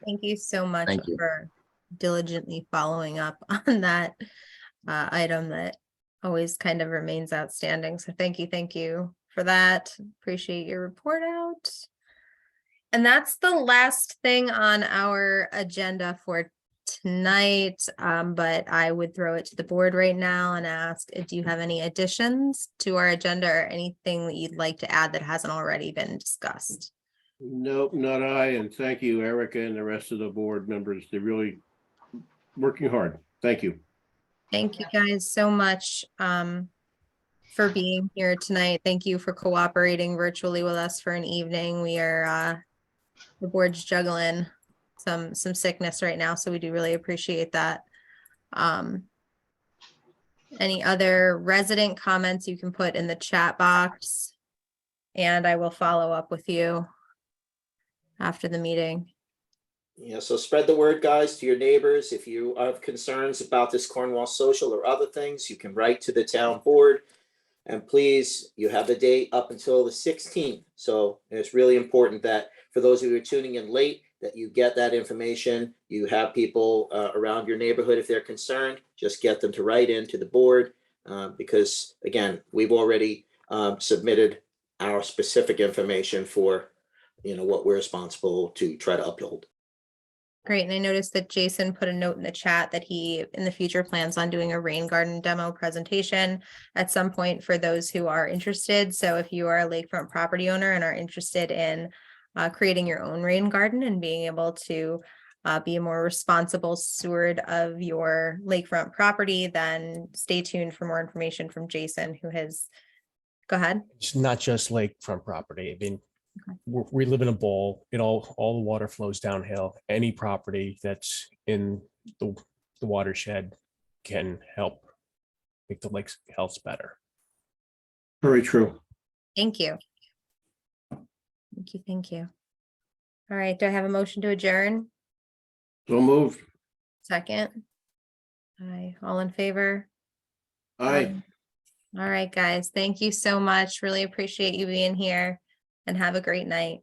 [SPEAKER 1] Thank you so much
[SPEAKER 6] Thank you.
[SPEAKER 1] for diligently following up on that item that always kind of remains outstanding. So thank you for that. Appreciate your report out. And that's the last thing on our agenda for tonight. But I would throw it to the board right now and ask, do you have any additions to our agenda or anything that you'd like to add that hasn't already been discussed?
[SPEAKER 4] Nope, not I. And thank you, Erica, and the rest of the board members. They're really working hard. Thank you.
[SPEAKER 1] Thank you guys so much for being here tonight. Thank you for cooperating virtually with us for an evening. We are the board's juggling some sickness right now, so we do really appreciate that. Any other resident comments you can put in the chat box, and I will follow up with you after the meeting.
[SPEAKER 3] Yeah, so spread the word, guys, to your neighbors. If you have concerns about this Cornwall social or other things, you can write to the town board. And please, you have the date up until the 16th. So it's really important that for those of you who are tuning in late, that you get that information. You have people around your neighborhood, if they're concerned, just get them to write in to the board. Because again, we've already submitted our specific information for, what we're responsible to try to uphold.
[SPEAKER 1] Great, and I noticed that Jason put a note in the chat that he, in the future, plans on doing a rain garden demo presentation at some point for those who are interested. So if you are a lakefront property owner and are interested in creating your own rain garden and being able to be a more responsible steward of your lakefront property, then stay tuned for more information from Jason, who has, go ahead.
[SPEAKER 7] It's not just lakefront property. I mean, we live in a bowl. All the water flows downhill. Any property that's in the watershed can help make the lake's health better.
[SPEAKER 4] Very true.
[SPEAKER 1] Thank you. Thank you. All right, do I have a motion to adjourn?
[SPEAKER 4] So moved.
[SPEAKER 1] Second? Aye, all in favor?
[SPEAKER 4] Aye.
[SPEAKER 1] All right, guys, thank you so much. Really appreciate you being here and have a great night.